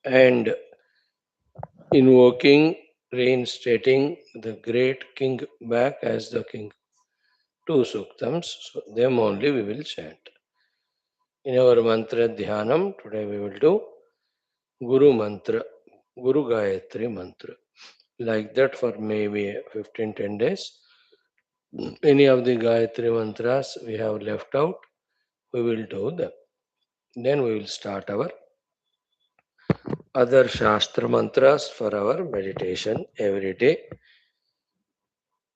and invoking, reinstating the great king back as the king. Two suktams, so them only we will chant. In our mantra dhyanam, today we will do Guru mantra, Guru Gayatri mantra. Like that for maybe 15-10 days. Any of the Gayatri mantras we have left out, we will do them. Then we will start our other Shastra mantras for our meditation every day.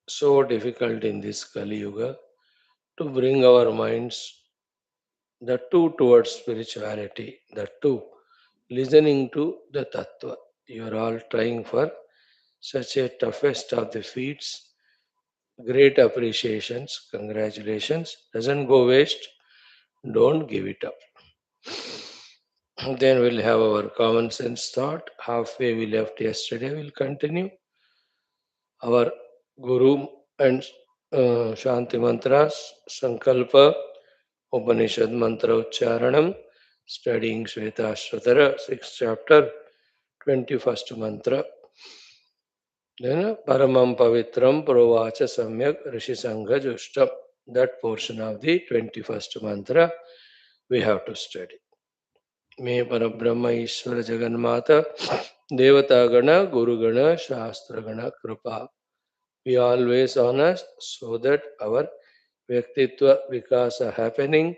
So difficult in this Kali Yuga to bring our minds, the two towards spirituality, the two listening to the Tattva. You are all trying for such a toughest of the feats. Great appreciations, congratulations. Doesn't go waste. Don't give it up. Then we'll have our common sense thought. Halfway we left yesterday. We'll continue our Guru and Shanti mantras, Sankalpa, Upanishad mantra Ucharanam, studying Shwethashwathara, 6th chapter, 21st mantra. Then Paramam Pavitram Provacha Samyak Rishi Sangha Jushtam. That portion of the 21st mantra we have to study. May Parabrahma Ishvara Jagannatha Devata Gana Guru Gana Shastra Gana Kripa be always on us so that our Vyaktitva Vikasa happening,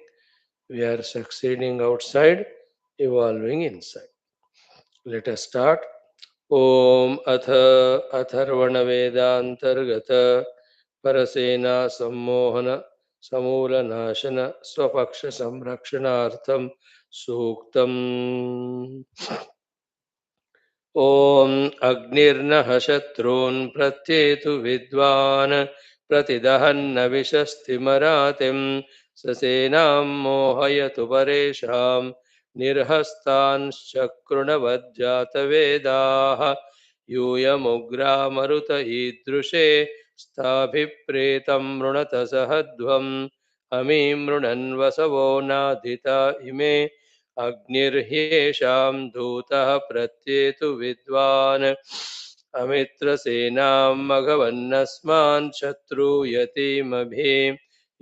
we are succeeding outside, evolving inside. Let us start. Om Atharvana Vedantargata Parasena Sammohana Samula Nashana Swapaksha Samrakshanartham Suktam. ॐ अग्निर्नः शत्रून् प्रत्येतु विद्वान् प्रतिदहन्न विशस्तिमरातिं ससेनां मोहयतु परेषां निर्हस्तांश्चक्रुणवज्जातवेदाः यूयमुग्रामरुत ईदृशे स्थाभिप्रेतं मृणत सहध्वम् अमीं मृणन्वसवो नाधिता इमे अग्निर्ह्येषां धूतः प्रत्येतु विद्वान् अमित्रसेनां मघवन्नस्मान् शत्रुयतीमभि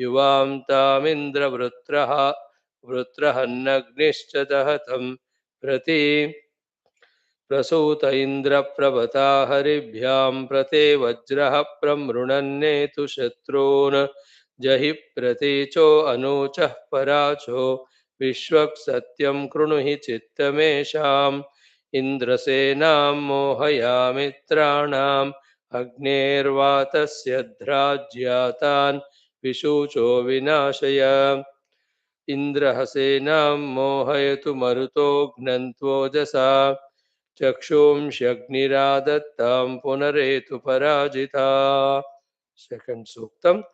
युवां तामिन्द्रवृत्रः वृत्रहन्नग्निश्च दहतं प्रति प्रसूत इन्द्रप्रभता हरिभ्यां प्रते वज्रः प्रमृणन्नेतु शत्रून् जहि प्रतीचो अनूचः पराचो विश्वक्सत्यं कृणुहि चित्तमेषाम् इन्द्रसेनां मोहयामित्राणाम् अग्नेर्वातस्य ध्राज्यातान् विशूचो विनाशय इन्द्रहसेनां मोहयतु मरुतो घ्नन्त्वोजसा चक्षुंष्यग्निरादत्तां पुनरेतु पराजिता second सूक्तम्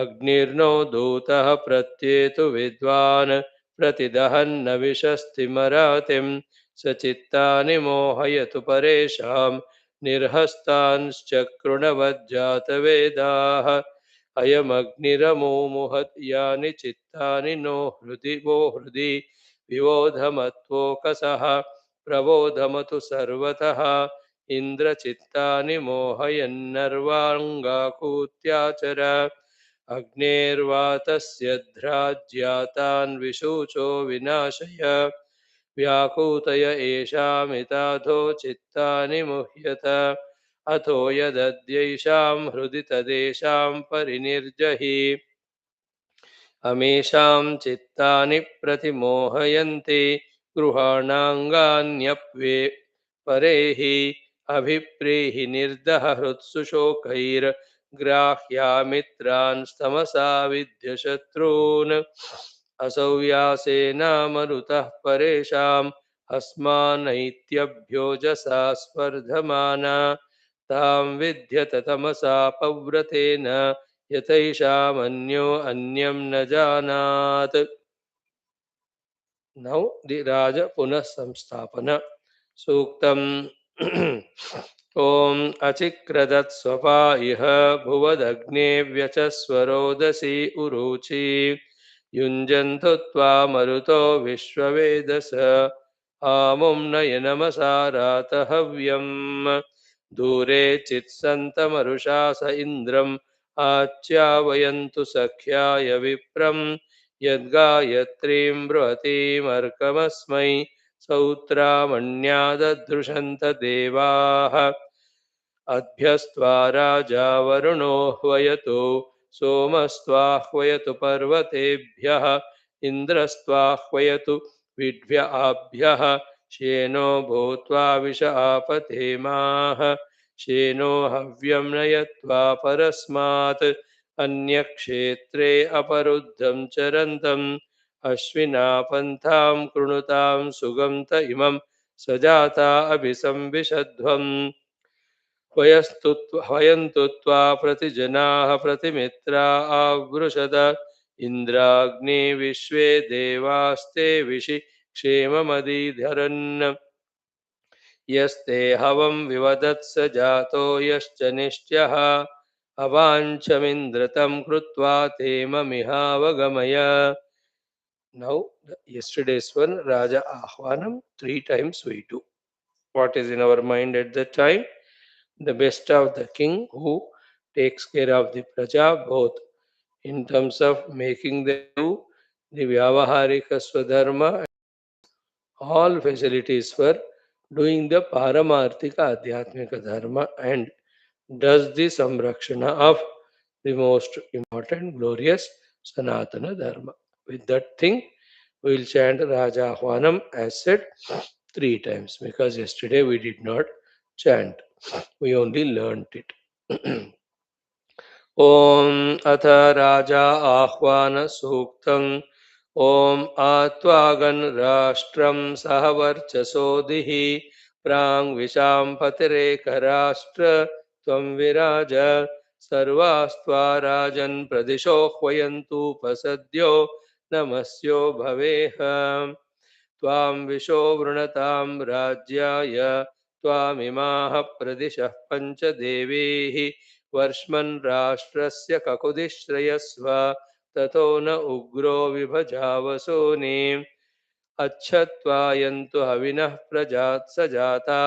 अग्निर्नो दूतः प्रत्येतु विद्वान् प्रतिदहन्न विशस्तिमरातिं सचित्तानि मोहयतु परेषां निर्हस्तांश्चक्रुणवज्जातवेदाः अयमग्निरमोमुहत् यानि चित्तानि नो हृदि वो हृदि विवोधमत्वोकसः प्रबोधमतु सर्वतः इन्द्रचित्तानि मोहयन्नर्वाङ्गाकूत्याचर अग्नेर्वातस्य ध्राज्यातान् विशूचो विनाशय व्याकूतय एषामिताधो चित्तानि मुह्यत अथो यदद्यैषां हृदि तदेषां परिनिर्जहि अमेषां चित्तानि प्रतिमोहयन्ति गृहाणाङ्गान्यप्ये परेहि अभिप्रेहि निर्दह हृत्सु शोकैर्ग्राह्यामित्रान् स्तमसा विद्य शत्रून् असौ व्यासेनामरुतः परेषाम् अस्मानैत्यभ्योजसा स्पर्धमाना तां विद्यत तमसा पव्रतेन यतैषामन्यो अन्यं न जानात्. Now the Raja Punah Samstapana Suktam Om Achikradat Swapa Iha Bhuvadagne Vyachaswarodasi Uruchi Yunjantutva Maruto Vishwavedasa आमुं नयनमसारात हव्यं दूरे चित्सन्तमरुषा स इन्द्रम् आच्यावयन्तु सख्याय विप्रं यद्गायत्रीं बृहतीमर्कमस्मै सौत्रामण्यादधृषन्त देवाः अभ्यस्त्वा राजा वरुणो ह्वयतु सोमस्त्वाह्वयतु पर्वतेभ्यः इन्द्रस्त्वाह्वयतु विड्भ्य आभ्यः श्येनो भूत्वा विश आपतेमाः श्येनो हव्यं नयत्वा परस्मात् अन्यक्षेत्रे अपरुद्धं चरन्तम् अश्विना पन्थां कृणुतां सुगन्त इमं सजाता अभिसंविशध्वम् वयन्तु त्वा प्रतिजनाः प्रतिमित्रा आवृषद इन्द्राग्ने विश्वे देवास्ते विशि क्षेममदीधरन् यस्ते हवं विवदत्स जातो यश्च निष्ट्यः अवाञ्छमिन्द्रतं कृत्वा ते ममिहावगमय. Now, yesterday's one, Raja Ahvanam, 3 times we do. What is in our mind at that time? The best of the king who takes care of the praja both in terms of making them do the vyavaharika swadharma, all facilities for doing the paramarthika adhyatmika dharma, and does the samrakshana of the most important glorious sanatana dharma. With that thing we will chant Raja Ahvanam as said 3 times, because yesterday we did not chant, we only learnt it. ॐ अथ राजा आह्वान सूक्तम् ॐ आत्वागन् राष्ट्रं सह वर्चसोदिः प्राङ्विशाम्पतिरेकराष्ट्र त्वं विराज सर्वास्त्वा राजन् प्रदिशो ह्वयन्तूपसद्यो नमस्यो भवेह त्वां विशो वृणतां राज्याय त्वामिमाः प्रदिशः पञ्चदेवीः वर्ष्मन् राष्ट्रस्य ककुदिश्रयस्व ततो न उग्रो विभजावसूनीम् अच्छत्वायन्तु हविनः प्रजात् स जाता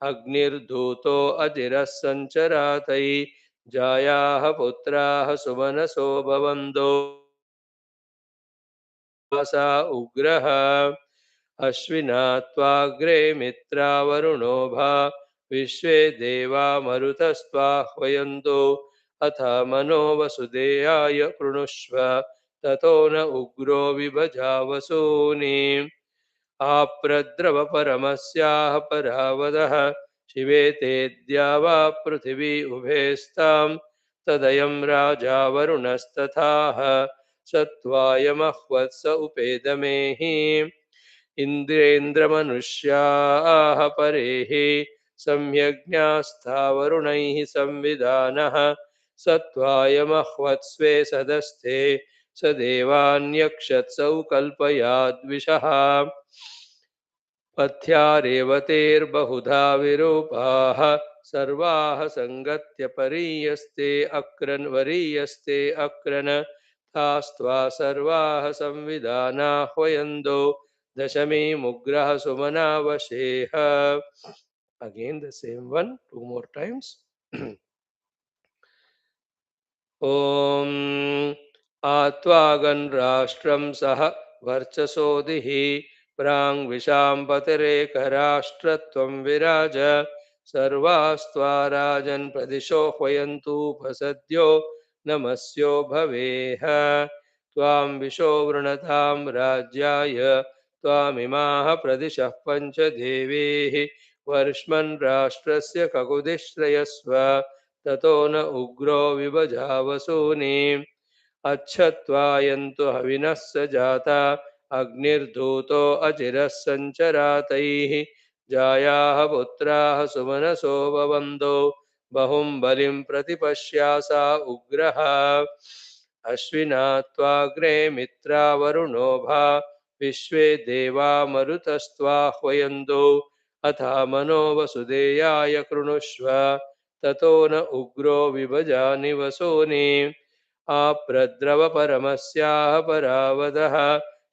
अग्निर्धूतो अजिरः सञ्चरातै जायाः पुत्राः सुमनसो भवन्तो सा उग्रः अश्विना त्वाग्रे मित्रावरुणो भा विश्वे देवा मरुतस्त्वाह्वयन्तो अथ मनो वसुदेयाय कृणुष्व ततो न उग्रो विभजावसूनीम् आप्रद्रवपरमस्याः परावदः शिवे तेऽद्या वा पृथिवी उभेस्तां तदयं राजा वरुणस्तथाः सत्त्वायमह्वत्स उपेदमेहि इन्द्रेन्द्रमनुष्याः परेः सम्यज्ञास्तावरुणैः संविदानः सत्त्वायमह्वत्स्वे सदस्ते स देवान्यक्षत्सौ कल्पयाद्विषः पथ्यारेवतेर्बहुधा विरूपाः सर्वाः सङ्गत्य वरीयस्ते अक्रन् तास्त्वा सर्वाः संविदानाह्वयन्दो दशमीमुग्रः सुमनावशेः. Again the same one, 2 more times. ॐ आत्वागन् राष्ट्रं सह वर्चसोदिः प्राङ्विशाम्पतिरेकराष्ट्रत्वं विराज सर्वास्त्वा राजन् प्रदिशो ह्वयन्तूपसद्यो नमस्यो भवेह त्वां विशो वृणतां राज्याय त्वामिमाः प्रदिशः पञ्चदेवीः वर्ष्मन् राष्ट्रस्य ककुदिश्रयस्व ततो न उग्रो विभजावसूनीम् अच्छत्वायन्तु हविनः स जाता अग्निर्धूतो अचिरः सञ्चरातैः जायाः पुत्राः सुमनसो भवन्तो बहुं बलिं प्रतिपश्यासा उग्रः अश्विना त्वाग्रे मित्रावरुणो भा विश्वे देवा मरुतस्त्वाह्वयन्तो अथा मनो वसुदेयाय कृणुष्व ततो न उग्रो विभजानि वसूनि आप्रद्रवपरमस्याः परावदः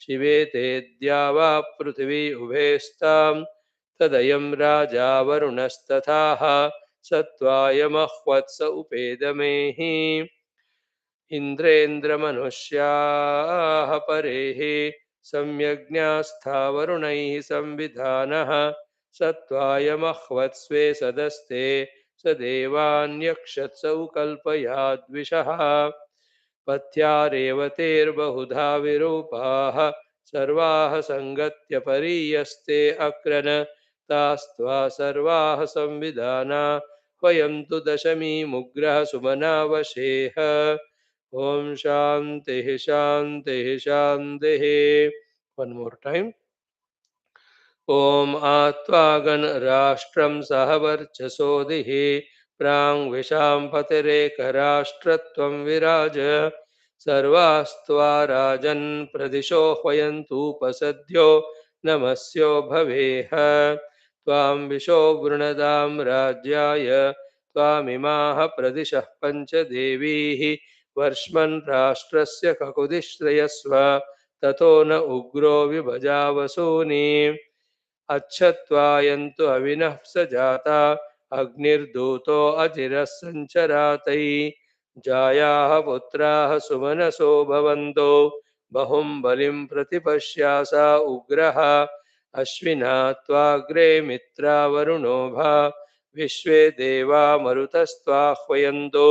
शिवे तेऽद्या वा पृथिवी उभेस्तां तदयं राजा वरुणस्तथाः सत्त्वायमह्वत्स उपेदमेहि इन्द्रेन्द्रमनुष्याः परेः सम्यग्न्यास्थावरुणैः संविधानः सत्त्वायमह्वत्स्वे सदस्ते स देवान्यक्षत्स कल्पयाद्विषः पथ्या रेवतेर्बहुधा विरूपाः सर्वाः सङ्गत्य परीयस्ते अक्रन तास्त्वा सर्वाः संविधाना वयं तु दशमीमुग्रः सुमनावशेह ॐ शान्तिः शान्तिः शान्तिः वन मोर टाइम ॐ आत्वागन राष्ट्रं सह वर्चसोदिः प्राङ्विशां पतिरेकराष्ट्रत्वं विराज सर्वास्त्वा राजन् प्रदिशो ह्वयन्तूपसद्यो नमस्यो भवेह त्वां विशो वृणदां राज्याय त्वामिमाः प्रदिशः पञ्चदेवीः वर्ष्मन् राष्ट्रस्य ककुदिश्रयस्व ततो न उग्रो विभजावसूनि अच्छत्वायन्तु अविनः स जाता अग्निर्दूतो अचिरः सञ्चरातै जायाः पुत्राः सुमनसो भवन्तो बहुं बलिं प्रतिपश्यासा उग्रः अश्विना त्वाग्रे मित्रा वरुणो भा विश्वे देवा मरुतस्त्वाह्वयन्तो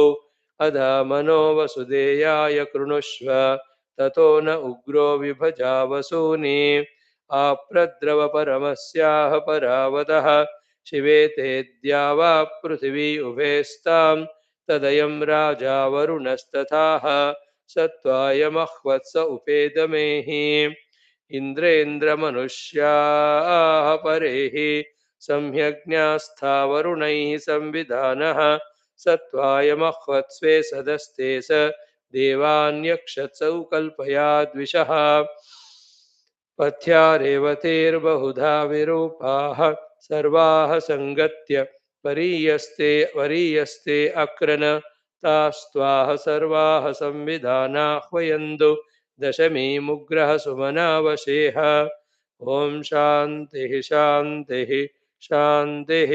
अधा मनो वसुदेयाय कृणुष्व ततो न उग्रो विभजावसूनि आप्रद्रवपरमस्याः परावतः शिवे तेऽद्या वा पृथिवी उभेस्तां तदयं राजा वरुणस्तथाः सत्त्वायमह्वत्स उपेदमेहि इन्द्रेन्द्रमनुष्याः परेः संयज्ञास्थावरुणैः संविधानः सत्त्वायमह्वत्स्वे सदस्ते स देवान्यक्षत्सौ कल्पयाद्विषः पथ्या रेवतेर्बहुधा विरूपाः सर्वाः सङ्गत्य वरीयस्ते अक्रन तास्त्वाः सर्वाः संविधाना ह्वयन्तु दशमीमुग्रः सुमनावशेह ॐ शान्तिः शान्तिः शान्तिः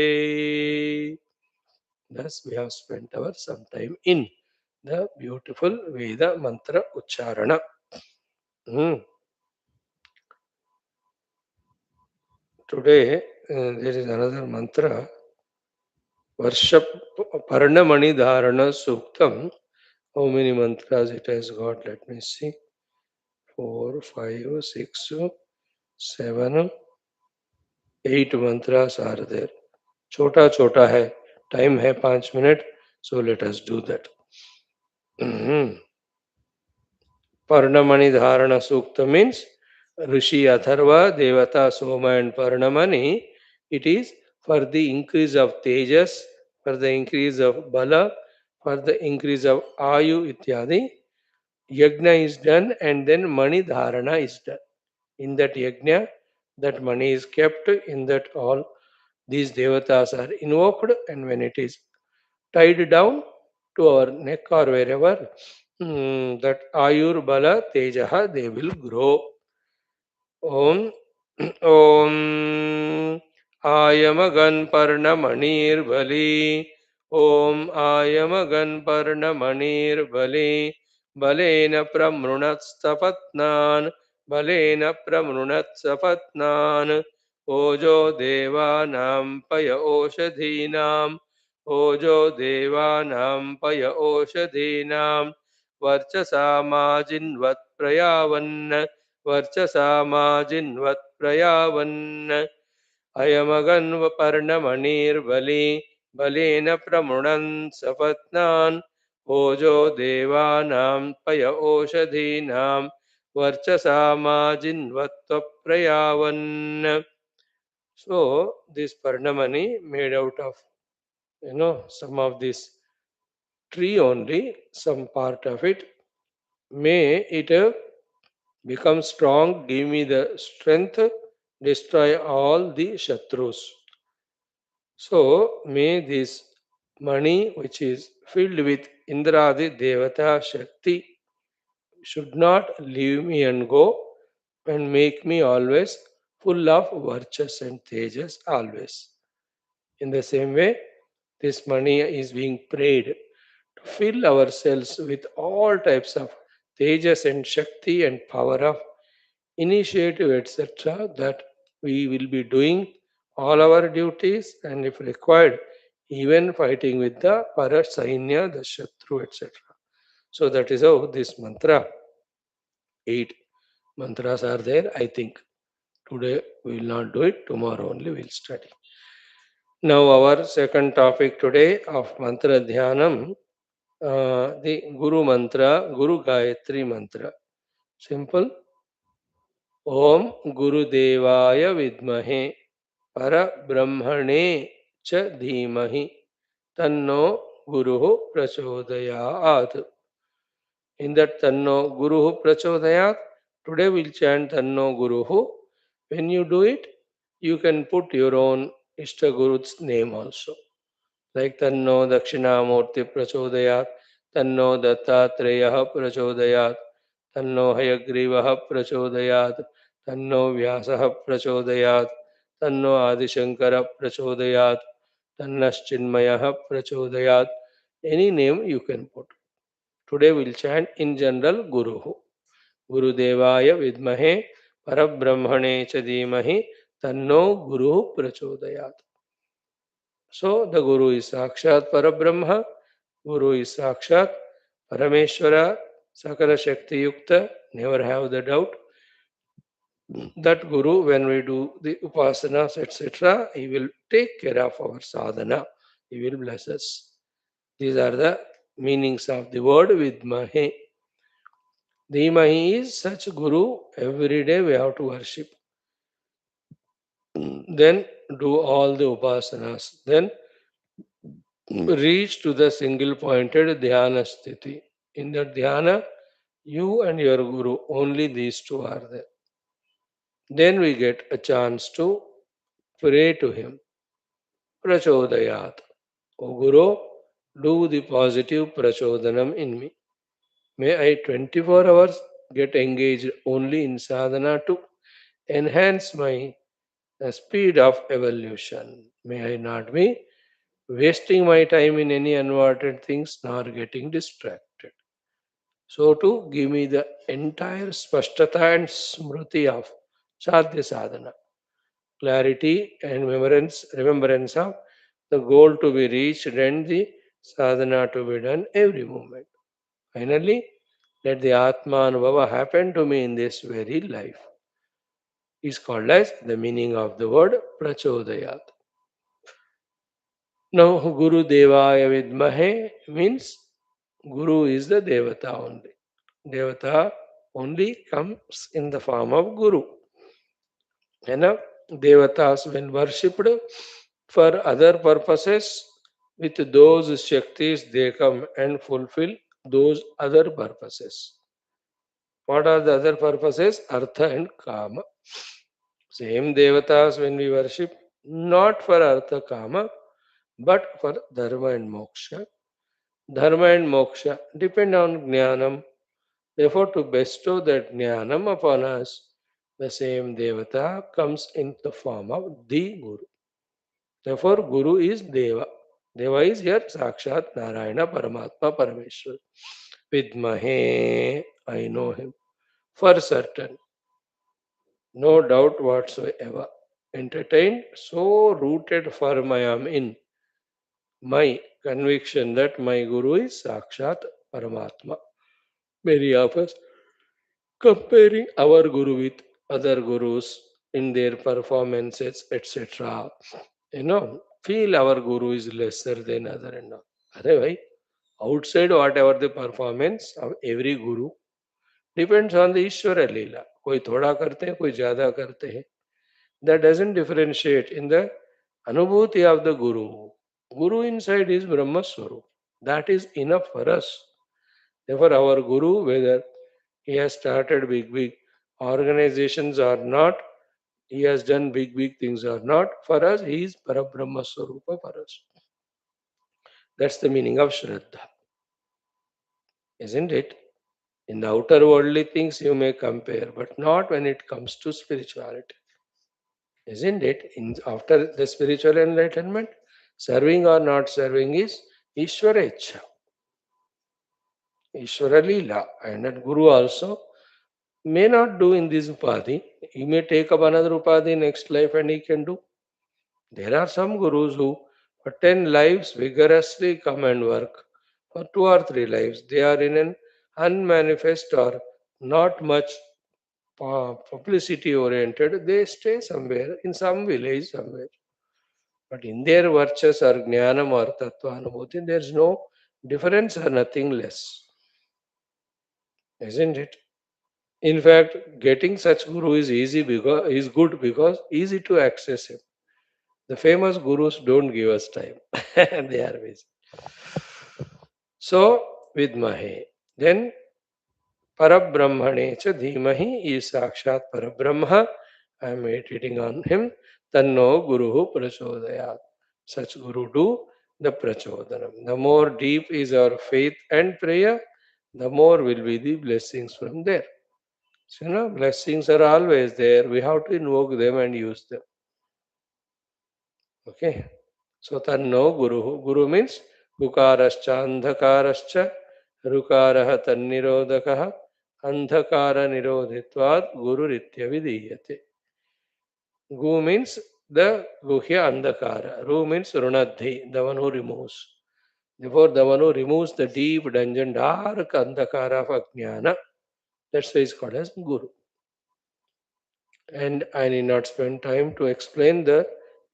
Thus we have spent our some time in the beautiful Veda mantra Ucharana. Today there is another mantra, Varsha Parnamani Dharana Suktam. How many mantras it has got? Let me see. 4, 5, 6, 7, 8 mantras are there. Chota chota hai. Time hai 5 minutes. So let us do that. Parnamani Dharana Sukta means Rishi Atharva, Devata, Soma and Parnamani. It is for the increase of Tejas, for the increase of Bala, for the increase of Ayu Ityadi. Yajna is done and then Mani Dharana is done. In that Yajna, that money is kept, in that all these Devatas are invoked, and when it is tied down to our neck or wherever, that Ayur Bala Tejaha, they will grow. Om Om Ayamagan Parnamanir Bali Om Ayamagan Parnamanir Bali Balena Pramrunatstapatnan Balena Pramrunatsapatnan Ojo Devanam Paya Oshadhinam Ojo Devanam Paya Oshadhinam Varchasamajinvat Prayavan वर्चसामाजिन्वत् प्रयावन् अयमगन्व पर्णमणिर्बली बलेन प्रमृणन् सपत्नान् ओजो देवानां पय ओषधीनां वर्चसामाजिन्वत्प्रयावन्. So this Parnamani made out of some of this tree only, some part of it. May it become strong, give me the strength, destroy all the Shatrus. So may this money which is filled with Indradi Devata Shakti should not leave me and go. and make me always full of virtues and tejas always. In the same way, this money is being prayed to fill ourselves with all types of tejas and shakti and power of initiative, etc., that we will be doing all our duties and, if required, even fighting with the parasainya, the shatru, etc. So that is how this mantra, eight mantras are there. I think today we will not do it, tomorrow only we will study. Now, our second topic today of mantra dhyanam, the Guru mantra, Guru Gayatri mantra. Simple. Om Gurudevaaya Vidmahe Parabrahmane Cha Dhimahi Tanno Guruhu Prachodayat. In that Tanno Guruhu Prachodayat, today we'll chant Tanno Guruhu. When you do it, you can put your own Ishta Guru's name also. Like Tanno Dakshinamurti Prachodayat, Tanno Dattatreya Prachodayat, Tanno Hayagriva Prachodayat, Tanno Vyasa Prachodayat, Tanno Adishankara Prachodayat, Tannaschinmaya Prachodayat. Any name you can put. Today we'll chant in general Guru. Guru Devaya Vidmahe Parabrahmane Chadimahi Tanno Guru Prachodayat. So the Guru is Sakshat Parabrahma, Guru is Sakshat Parameshwara, Sakala Shakti Yukta, never have the doubt. That Guru, when we do the upasanas, etc., he will take care of our sadhana. He will bless us. These are the meanings of the word Vidmahe. Dhimahi is such Guru, every day we have to worship. Then do all the upasanas. Then reach to the single pointed dhyana sthiti. In that dhyana, you and your Guru, only these two are there. Then we get a chance to pray to him. Prachodayat. O Guru, do the positive prachodanam in me. May I 24 hours get engaged only in sadhana to enhance my speed of evolution. May I not be wasting my time in any unwanted things nor getting distracted. So to give me the entire spashtata and smruti of sadhya sadhana, clarity and remembrance of the goal to be reached and the sadhana to be done every moment. Finally, let the Atma Anubhava happen to me in this very life. Is called as the meaning of the word Prachodayat. Now, Guru Devaya Vidmahe means Guru is the Devata only. Devata only comes in the form of Guru. And Devatas, when worshipped for other purposes, with those Shaktis, they come and fulfill those other purposes. What are the other purposes? Artha and Kama. Same Devatas, when we worship, not for Artha Kama, but for Dharma and Moksha. Dharma and Moksha depend on Jnanam. Therefore, to bestow that Jnanam upon us, the same Devata comes in the form of the Guru. Therefore, Guru is Deva. Deva is here Sakshat Narayana Paramatma Parameshwar. Vidmahe, I know him for certain, no doubt whatsoever. Entertained, so rooted firm I am in my conviction that my Guru is Sakshat Paramatma. Many of us comparing our Guru with other Gurus in their performances, etc. Feel our Guru is lesser than other and all. Otherwise, outside whatever the performance of every Guru depends on the Ishvara Leela. कोई थोड़ा करते हैं, कोई ज़्यादा करते हैं. That doesn't differentiate in the anubhuti of the Guru. Guru inside is Brahma Swarup. That is enough for us. Therefore, our Guru, whether he has started big organizations or not, he has done big things or not, for us, he is Parabrahma Swarupa for us. That's the meaning of Shraddha. Isn't it? In the outer worldly things, you may compare, but not when it comes to spirituality. Isn't it? After the spiritual enlightenment, serving or not serving is Ishvara Ichha, Ishvara Leela. And that Guru also may not do in this upadhi. He may take up another upadhi next life and he can do. There are some gurus who, for 10 lives, vigorously come and work. For 2 or 3 lives, they are in an unmanifest or not much publicity oriented. They stay somewhere, in some village somewhere. But in their virtues or jnanam or tattva anubhuti, there is no difference or nothing less. Isn't it? In fact, getting such guru is easy because is good because easy to access him. The famous gurus don't give us time. They are busy. So, vidmahe. Then, Parabrahmane cha dhimahi is Sakshat Parabrahma. I am meditating on him. Tanno Guruhu Prachodayat. Such Guru do the Prachodanam. The more deep is our faith and prayer, the more will be the blessings from there. So, blessings are always there. We have to invoke them and use them. Okay. So tanno guru. Guru means gukarascha andhakarascha rukaraha tannirodakaha andhakara nirodhitvad guru ritya vidiyate. Gu means the guhya andhakara. Ru means runadhi, the one who removes. Therefore, the one who removes the deep dungeon dark andhakara of ajnana, that's why it's called as guru. And I need not spend time to explain the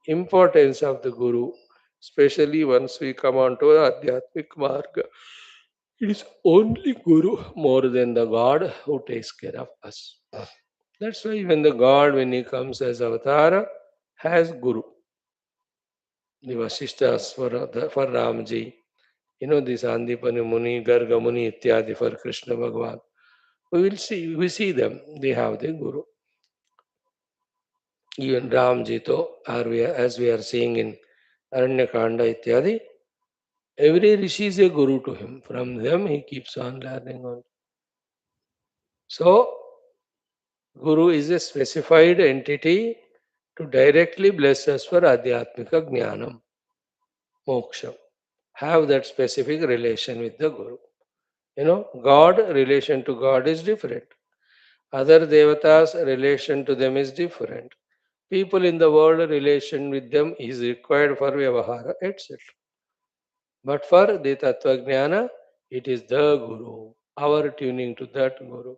importance of the guru, especially once we come on to the Adhyatmic Marga. It is only Guru more than the God who takes care of us. That's why even the God, when he comes as Avatara, has Guru. The Vasishtas for Ramji, the Sandipani Muni, Garga Muni, Ityadi for Krishna Bhagavan. We see them, they have the Guru. Even Ramji, as we are seeing in Aranyakanda Ityadi, every Rishi is a Guru to him. From them he keeps on learning on. So, Guru is a specified entity to directly bless us for Adhyatmika Jnanam, Moksha. Have that specific relation with the Guru. God, relation to God is different. Other devatas, relation to them is different. People in the world, relation with them is required for Vyavahara, etc. But for the Tattva Jnana, it is the Guru, our tuning to that Guru.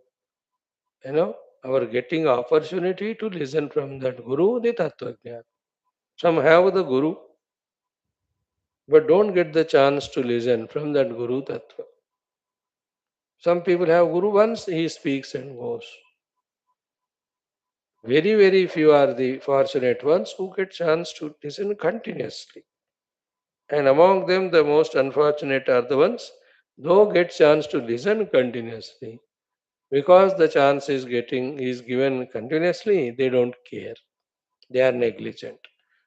Our getting opportunity to listen from that Guru, the Tattva Jnana. Some have the Guru, but don't get the chance to listen from that Guru Tattva. Some people have Guru once, he speaks and goes. Very, very few are the fortunate ones who get chance to listen continuously. And among them, the most unfortunate are the ones who get chance to listen continuously. Because the chance is given continuously, they don't care. They are negligent.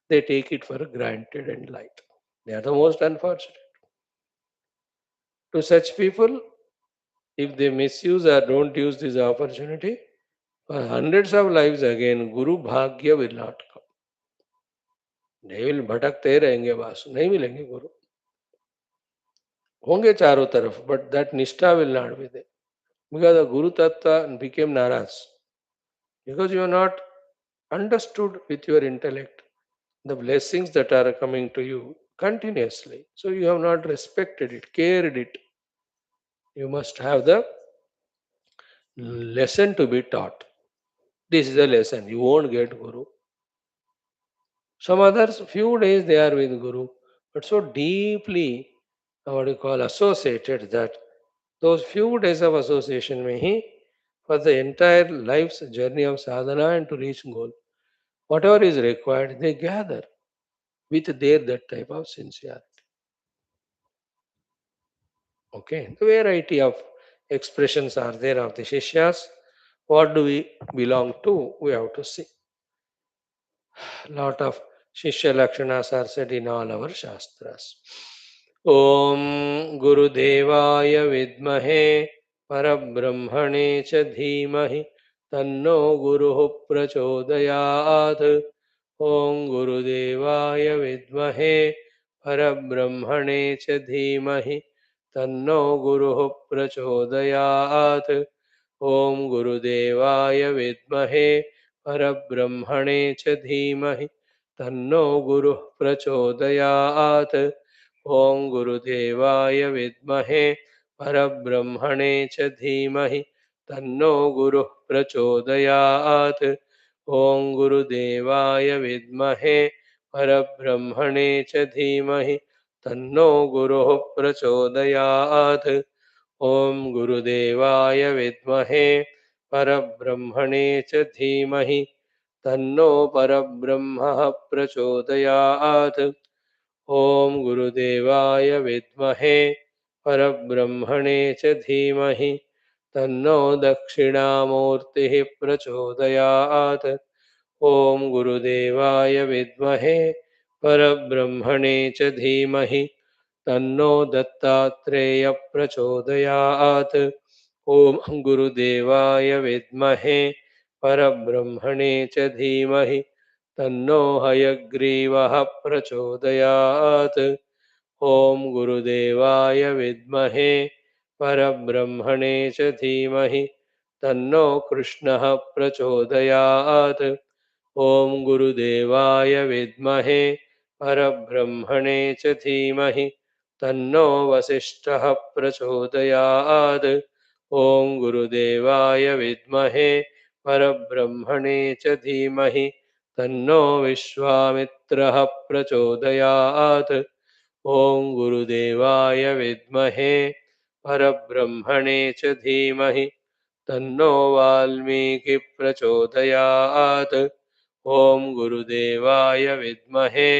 They take it for granted and light. They are the most unfortunate. To such people, if they misuse or don't use this opportunity, for hundreds of lives again, Guru Bhagya will not come. They will भटकते रहेंगे बस नहीं मिलेंगे गुरु होंगे चारों तरफ but that निष्ठा will not be there because the Guru Tattva became naraz because you are not understood with your intellect the blessings that are coming to you continuously. So you have not respected it, cared it. You must have the lesson to be taught. This is the lesson. You won't get Guru. Some others, few days they are with Guru, but so deeply, associated that those few days of association may he for the entire life's journey of sadhana and to reach goal. Whatever is required, they gather with that type of sincerity. Okay, the variety of expressions are there of the Shishyas. What do we belong to? We have to see. Lot of Shishya Lakshanas are said in all our Shastras. Om Guru Devaya Vidmahe परब्रह्मणे च धीमहि तन्नो गुरुः प्रचोदयात्। ॐ गुरुदेवाय विद्महे परब्रह्मणे च धीमहि तन्नो गुरुः प्रचोदयात्। ॐ गुरुदेवाय विद्महे परब्रह्मणे च धीमहि तन्नो गुरुः प्रचोदयात्। ॐ गुरुदेवाय विद्महे परब्रह्मणे च धीमहि तन्नो गुरुः प्रचोदयात्। ॐ गुरुदेवाय विद्महे परब्रह्मणे च धीमहि तन्नो गुरुः प्रचोदयात्। ॐ गुरुदेवाय विद्महे परब्रह्मणे च धीमहि तन्नो परब्रह्मः प्रचोदयात्। ॐ गुरुदेवाय विद्महे परब्रह्मणे च धीमहि तन्नो दक्षिणामूर्तिः प्रचोदयात्। ॐ गुरुदेवाय विद्महे परब्रह्मणे च धीमहि तन्नो दत्तात्रेय प्रचोदयात्। ॐ गुरुदेवाय विद्महे परब्रह्मणे च धीमहि तन्नो हयग्रीवः प्रचोदयात्। ॐ गुरुदेवाय विद्महे परब्रह्मणे च धीमहि तन्नो कृष्णः प्रचोदयात्। ॐ गुरुदेवाय विद्महे परब्रह्मणे च धीमहि तन्नो वसिष्ठः प्रचोदयात्। ॐ गुरुदेवाय विद्महे परब्रह्मणे च धीमहि तन्नो विश्वामित्रः प्रचोदयात्। ॐ गुरुदेवाय विद्महे परब्रह्मणे च धीमहि तन्नो वाल्मीकि प्रचोदयात्। ॐ गुरुदेवाय विद्महे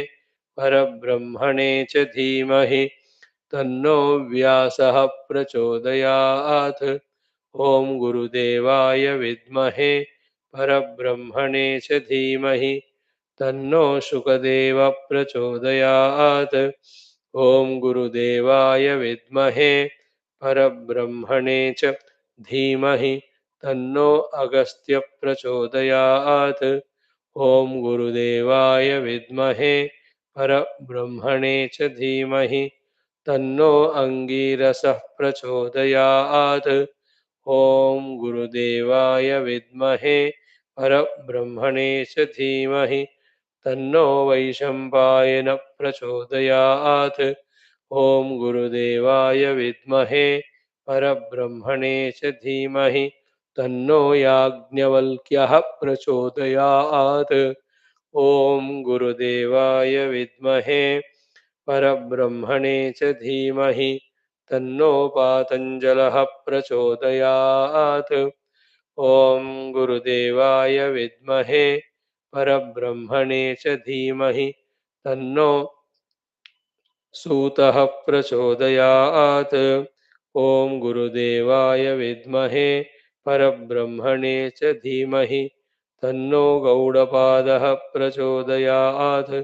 परब्रह्मणे च धीमहि तन्नो व्यासः प्रचोदयात्। ॐ गुरुदेवाय विद्महे परब्रह्मणे च धीमहि तन्नो शुकदेव प्रचोदयात्। ॐ गुरुदेवाय विद्महे परब्रह्मणे च धीमहि तन्नो अगस्त्य प्रचोदयात्। ॐ गुरुदेवाय विद्महे परब्रह्मणे च धीमहि तन्नो अंगीरसः प्रचोदयात्। ॐ गुरुदेवाय विद्महे परब्रह्मणे च धीमहि तन्नो वैशम्पायन प्रचोदयात्। ॐ गुरुदेवाय विद्महे परब्रह्मणे च धीमहि तन्नो याज्ञवल्क्यः प्रचोदयात्। ॐ गुरुदेवाय विद्महे परब्रह्मणे च धीमहि तन्नो पातञ्जलः प्रचोदयात्। ॐ गुरुदेवाय विद्महे परब्रह्मणे च धीमहि तन्नो सूतः प्रचोदयात्। ॐ गुरुदेवाय विद्महे परब्रह्मणे च धीमहि तन्नो गौडपादः प्रचोदयात्।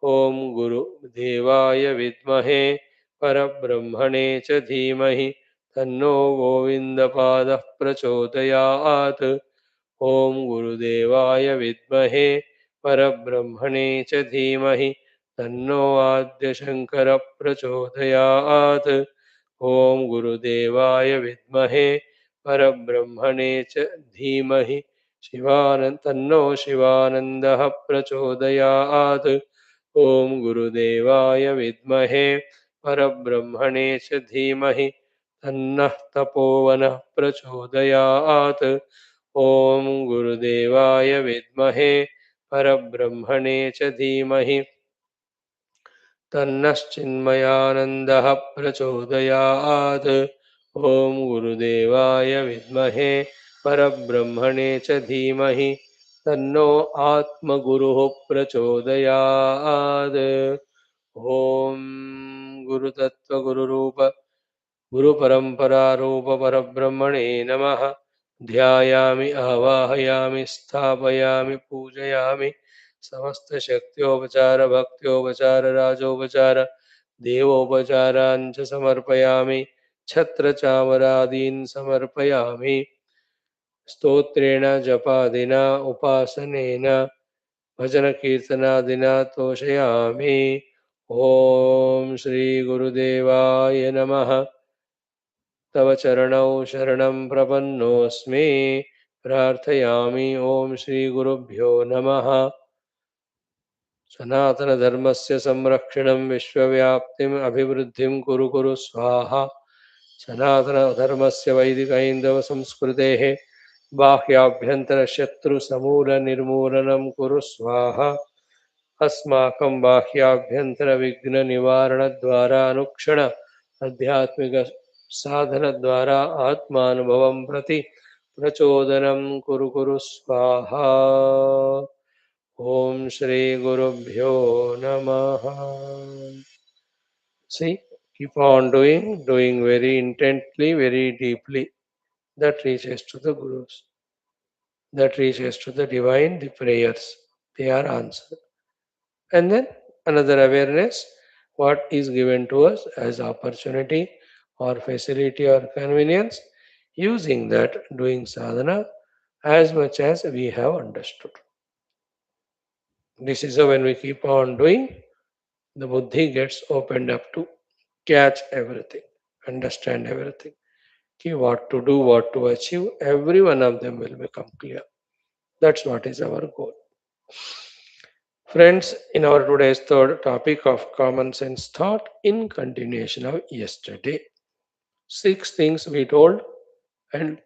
ॐ गुरुदेवाय विद्महे परब्रह्मणे च धीमहि तन्नो गोविन्दपादः प्रचोदयात्। ॐ गुरुदेवाय विद्महे परब्रह्मणे च धीमहि तन्नो आद्यशङ्कर प्रचोदयात्। ॐ गुरुदेवाय विद्महे परब्रह्मणे च धीमहि तन्नो शिवानन्दः प्रचोदयात्। ॐ गुरुदेवाय विद्महे परब्रह्मणे च धीमहि तन्नः तपोवनः प्रचोदयात्। ॐ गुरुदेवाय विद्महे परब्रह्मणे च धीमहि तन्नश्चिन्मयानन्दः प्रचोदयात्। ॐ गुरुदेवाय विद्महे परब्रह्मणे च धीमहि तन्नो आत्मगुरुः प्रचोदयात्। ॐ गुरुतत्त्वगुरुरूप गुरुपरम्परारूप परब्रह्मणे नमः। ध्यायामि आवाहयामि स्थापयामि पूजयामि समस्तशक्त्योपचार भक्त्योपचार राजोपचार देवोपचारान् च समर्पयामि। छत्रचामरादीन् समर्पयामि स्तोत्रेण जपादिना उपासनेन भजनकीर्तनादिना तोषयामि ॐ श्रीगुरुदेवाय नमः तव चरणौ शरणं प्रपन्नोऽस्मि प्रार्थयामि ॐ श्रीगुरुभ्यो नमः सनातनधर्मस्य संरक्षणं विश्वव्याप्तिम् अभिवृद्धिं कुरु कुरु स्वाहा सनातनधर्मस्य वैदिकैन्दवसंस्कृतेः बाह्याभ्यन्तरशत्रुसमूलनिर्मूलनं कुरु स्वाहा अस्माकं बाह्याभ्यन्तरविघ्ननिवारणद्वारा अनुक्षण आध्यात्मिकसाधनद्वारा आत्मानुभवं प्रति प्रचोदनं कुरु कुरु स्वाहा ॐ श्रीगुरुभ्यो नमः See, keep on doing very intently, very deeply. That reaches to the Gurus, that reaches to the Divine, the prayers, they are answered. And then another awareness, what is given to us as opportunity or facility or convenience, using that, doing sadhana as much as we have understood. This is how when we keep on doing, the buddhi gets opened up to catch everything, understand everything. What to do, what to achieve, every one of them will become clear. That's what is our goal. Friends, in our today's third topic of common sense thought, in continuation of yesterday, six things we told and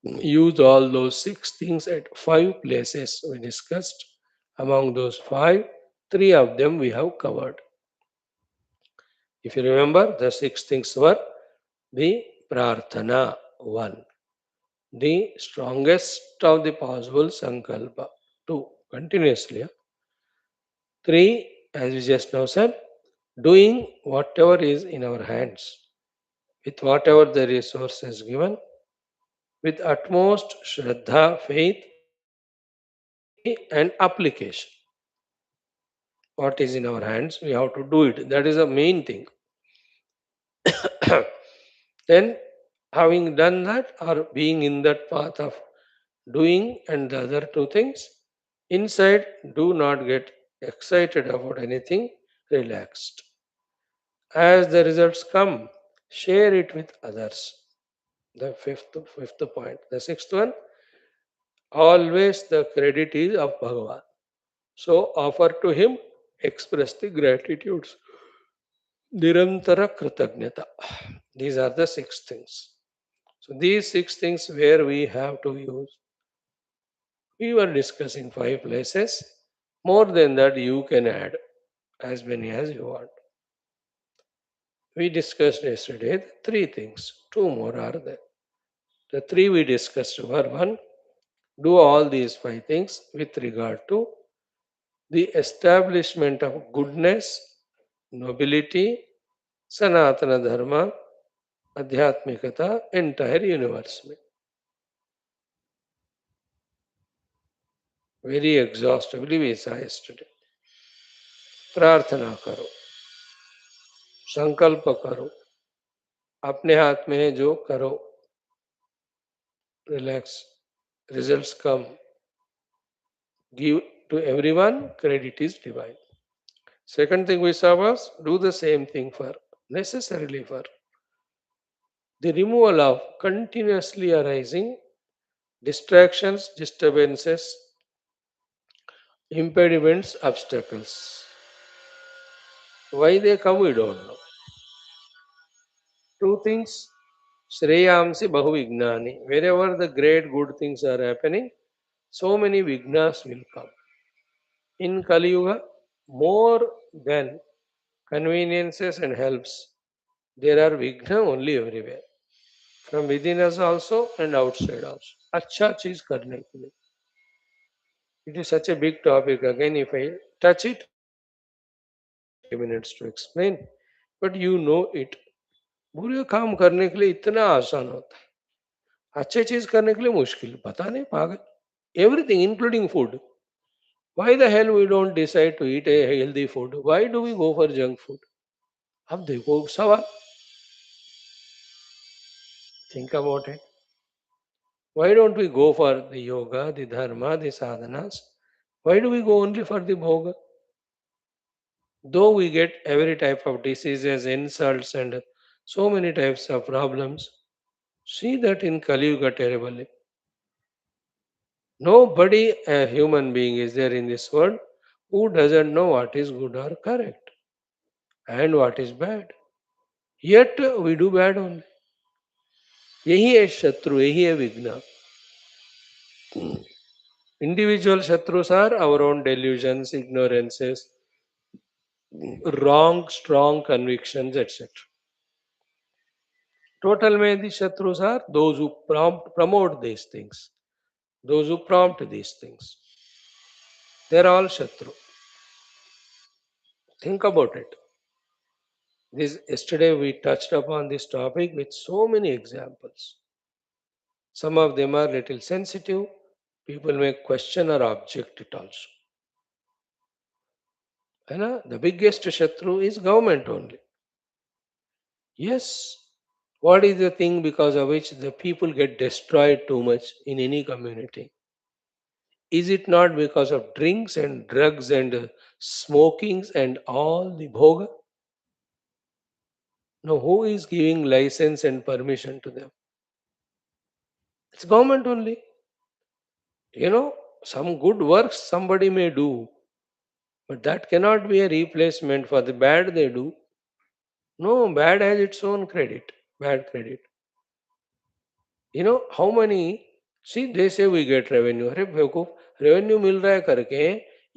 use all those six things at five places we discussed. Among those five, three of them we have covered. If you remember, the six things were the prarthana, one. The strongest of the possible sankalpa, two, continuously. Three, as we just now said, doing whatever is in our hands, with whatever the resources given, with utmost shraddha, faith, and application. What is in our hands, we have to do it. That is the main thing. Then, having done that or being in that path of doing and the other two things, inside, do not get excited about anything, relaxed. As the results come, share it with others. The fifth point. The sixth one, always the credit is of Bhagavan. So offer to him, express the gratitudes. Nirantara Kritagnyata. These are the six things. So these six things where we have to use. We were discussing five places. More than that, you can add as many as you want. We discussed yesterday three things. Two more are there. The three we discussed were one, do all these five things with regard to the establishment of goodness, nobility, Sanatana Dharma, Adhyatmikata, entire universe. Very exhaustively we saw yesterday. प्रार्थना करो, संकल्प करो, अपने हाथ में है जो करो, relax, results come, give to everyone, credit is divine. Second thing we saw was do the same thing for necessarily for the removal of continuously arising distractions, disturbances, impediments, obstacles. Why they come, we don't know. Two things, Shreyamsi Bahu Vignani. Wherever the great good things are happening, so many Vignas will come. In Kali Yuga, more than conveniences and helps, there are Vigna only everywhere. From within us also and outside also. अच्छा चीज करने के लिए. It is such a big topic. Again, if I touch it, it will take 20 minutes to explain. But you know it. बुरे काम करने के लिए इतना आसान होता है, अच्छे चीज करने के लिए मुश्किल, पता नहीं पागल. Everything, including food. Why the hell we don't decide to eat a healthy food? Why do we go for junk food? अब देखो सवाल. Think about it. Why don't we go for the yoga, the dharma, the sadhanas? Why do we go only for the bhoga? Though we get every type of diseases, insults, and so many types of problems, see that in Kali Yuga terribly. Nobody, a human being, is there in this world who doesn't know what is good or correct and what is bad. Yet we do bad only. यही है शत्रु यही है विघ्न individual shatrus are our own delusions ignorances wrong strong convictions etc total में the shatrus are those who promote these things those who prompt these things they're all shatru think about it this yesterday we touched upon this topic with so many examples some of them are little sensitive people may question or object it also है ना the biggest shatru is government only yes what is the thing because of which the people get destroyed too much in any community is it not because of drinks and drugs and smokings and all the bhoga no who is giving license and permission to them it's government only you know some good works somebody may do but that cannot be a replacement for the bad they do no bad has its own credit bad credit you know how many see they say we get revenue अरे बेवकूफ revenue मिल रहा है करके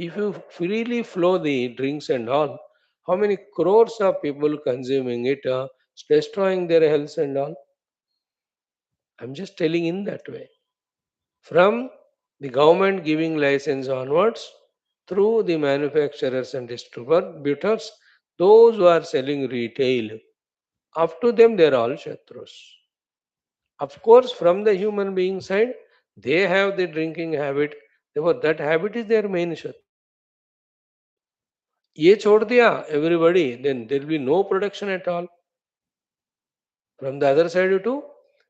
if you freely flow the drinks and all how many crores of people consuming it destroying their health and all I'm just telling in that way from the government giving license onwards through the manufacturers and distributors those who are selling retail up to them they're all shatrus. Of course, from the human being side, they have the drinking habit. Therefore, that habit is their main shatru. ये छोड़ दिया everybody, then there will be no production at all. From the other side too,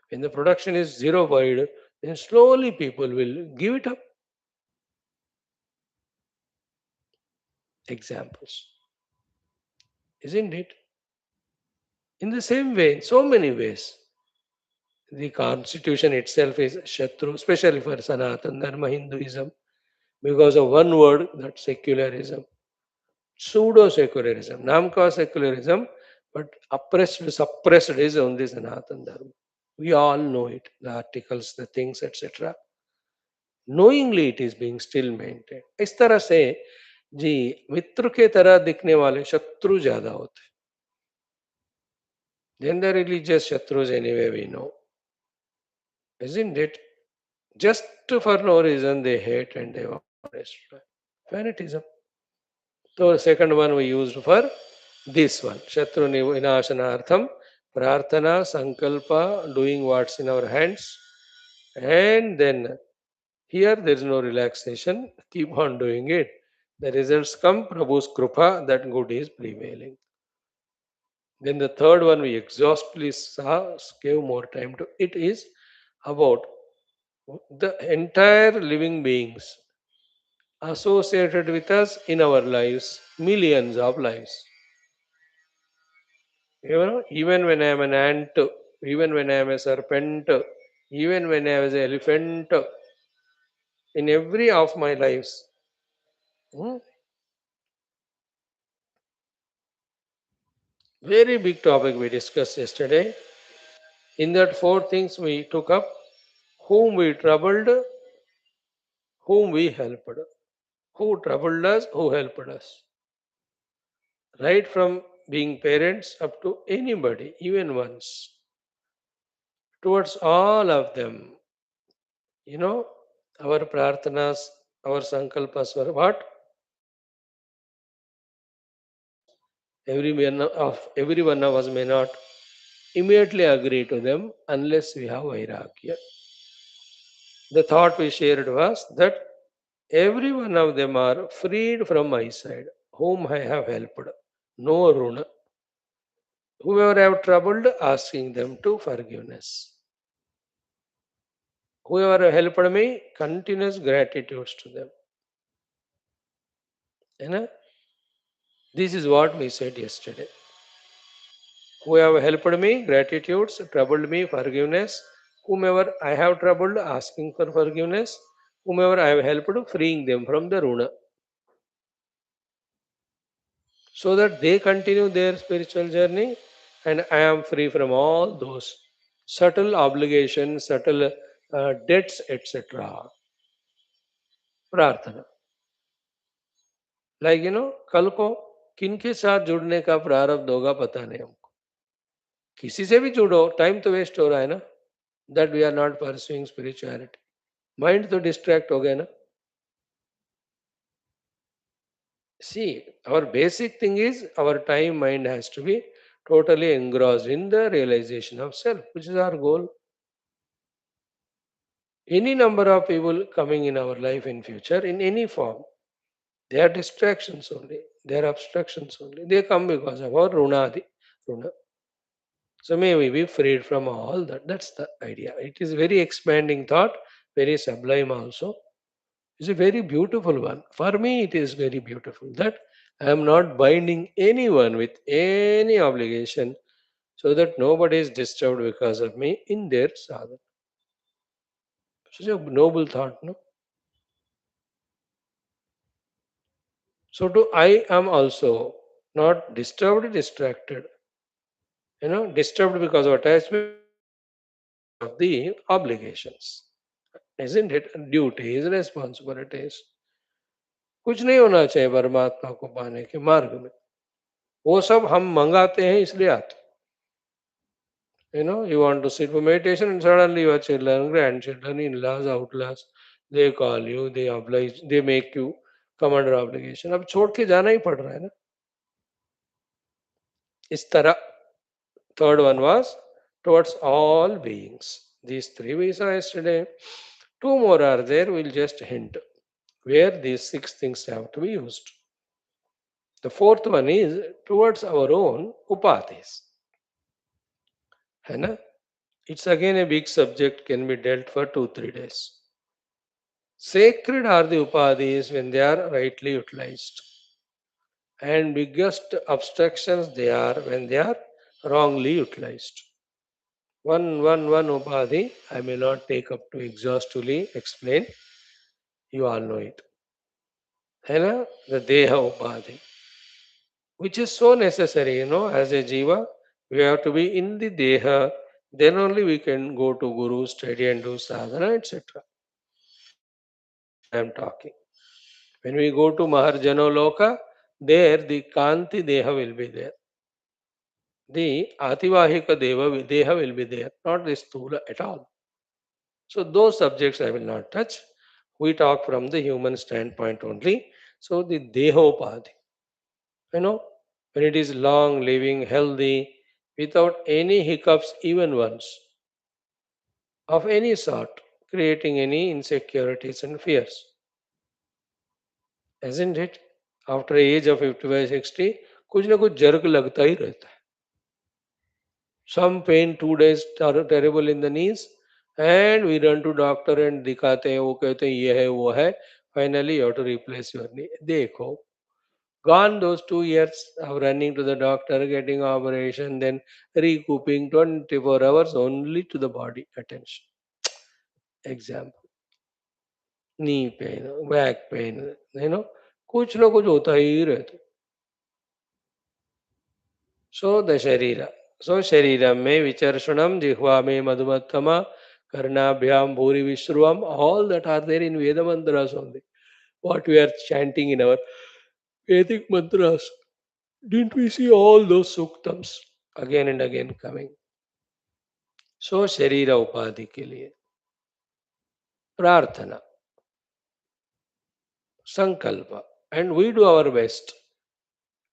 when the production is zero void, then slowly people will give it up. Examples, isn't it? In the same way, in so many ways, the constitution itself is shatru, especially for Sanatana Dharma Hinduism, because of one word, that secularism. Pseudo secularism, नाम का secularism, but oppressed, suppressed is only Sanatana Dharma. We all know it, the articles, the things, etc. Knowingly it is being still maintained. इस तरह से जी मित्र के तरह दिखने वाले शत्रु ज्यादा होते हैं. Then the religious shatrus anyway we know, isn't it? Just for no reason they hate and they want to destroy. Fanatism. So second one we used for this one. Shatru vinashanartham, prarthana, sankalpa, doing what's in our hands. And then here there is no relaxation. Keep on doing it. The results come, Prabhu's krupa, that good is prevailing. Then the third one we exhaustively saw, gave more time to. It is about the entire living beings associated with us in our lives, millions of lives. You know, even when I am an ant, even when I am a serpent, even when I was an elephant, in every of my lives. hmm, Very big topic we discussed yesterday. In that four things we took up, whom we troubled, whom we helped. Who troubled us, who helped us. Right from being parents up to anybody, even once. Towards all of them. You know, our prarthanas, our sankalpas were what? Every one of us may not immediately agree to them unless we have vairagya. The thought we shared was that every one of them are freed from my side, whom I have helped. No runa. Whoever I have troubled, asking them to forgiveness. Whoever helped me, continuous gratitudes to them. You know, this is what we said yesterday. Whoever helped me, gratitudes, troubled me, forgiveness. Whomever I have troubled, asking for forgiveness. Whomever I have helped, freeing them from the runa. So that they continue their spiritual journey and I am free from all those subtle obligations, subtle debts, etc. प्रार्थना like कल को किनके साथ जुड़ने का प्रारब्ध होगा पता नहीं हमको. किसी से भी जुड़ो, टाइम तो वेस्ट हो रहा है ना. That we are not pursuing spirituality. Mind तो डिस्ट्रैक्ट हो गया ना. See, our basic thing is our time mind has to be totally engrossed in the realization of self, which is our goal. Any number of people coming in our life in future in any form, they are distractions only. They are obstructions only. They come because of our runadi. Runa. So may we be freed from all that. That's the idea. It is very expanding thought, very sublime also. It's a very beautiful one. For me, it is very beautiful that I am not binding anyone with any obligation so that nobody is disturbed because of me in their sadhana. Such a noble thought, no? So to I am also not disturbed, distracted. Disturbed because of attachment, distracted because of the obligations. Isn't it? Duties, responsibilities. कुछ नहीं होना चाहिए परमात्मा को पाने के मार्ग में. वो सब हम मंगाते हैं इसलिए आते. You want to sit for meditation and suddenly your children, grandchildren, in-laws, outlaws, they call you, they oblige, they make you come under obligation. अब छोड़ के जाना ही पड़ रहा है ना. इस तरह. Third one was towards all beings. These three we saw yesterday. Two more are there. We'll just hint where these six things have to be used. The fourth one is towards our own upadhis. है ना? It's again a big subject, can be dealt for 2-3 days. Sacred are the upadhis when they are rightly utilized. And biggest obstructions they are when they are wrongly utilized. One upadhi, I may not take up to exhaustively explain. You all know it. है ना? The Deha upadhi, which is so necessary, as a jiva, we have to be in the Deha, then only we can go to Guru, study and do sadhana, etc. That is what I am talking. When we go to Maharjano Loka, there the Kanti Deha will be there. The Ativahika Deha will be there, not the Stula at all. So those subjects I will not touch. We talk from the human standpoint only. So the Dehopadhi, when it is long, living, healthy, without any hiccups even once, of any sort, creating any insecurities and fears. Isn't it? After age of 55-60, कुछ ना कुछ jerk लगता ही रहता है. Some pain 2 days terrible in the knees, and we run to doctor and दिखाते हैं, वो कहते हैं ये है वो है. Finally, you have to replace your knee. देखो, gone those 2 years of running to the doctor, getting operation, then recouping 24 hours only to the body attention. Example, knee pain, back pain, कुछ ना कुछ होता ही रहता. So the sharira. So shariram me vicharshunam, jihva me madhumattama, karnabhyam bhuri vishruvam, all that are there in Veda mantras only. What we are chanting in our Vedic mantras. Didn't we see all those suktams again and again coming? So sharira upadhi ke liye. Prarthana, sankalpa. And we do our best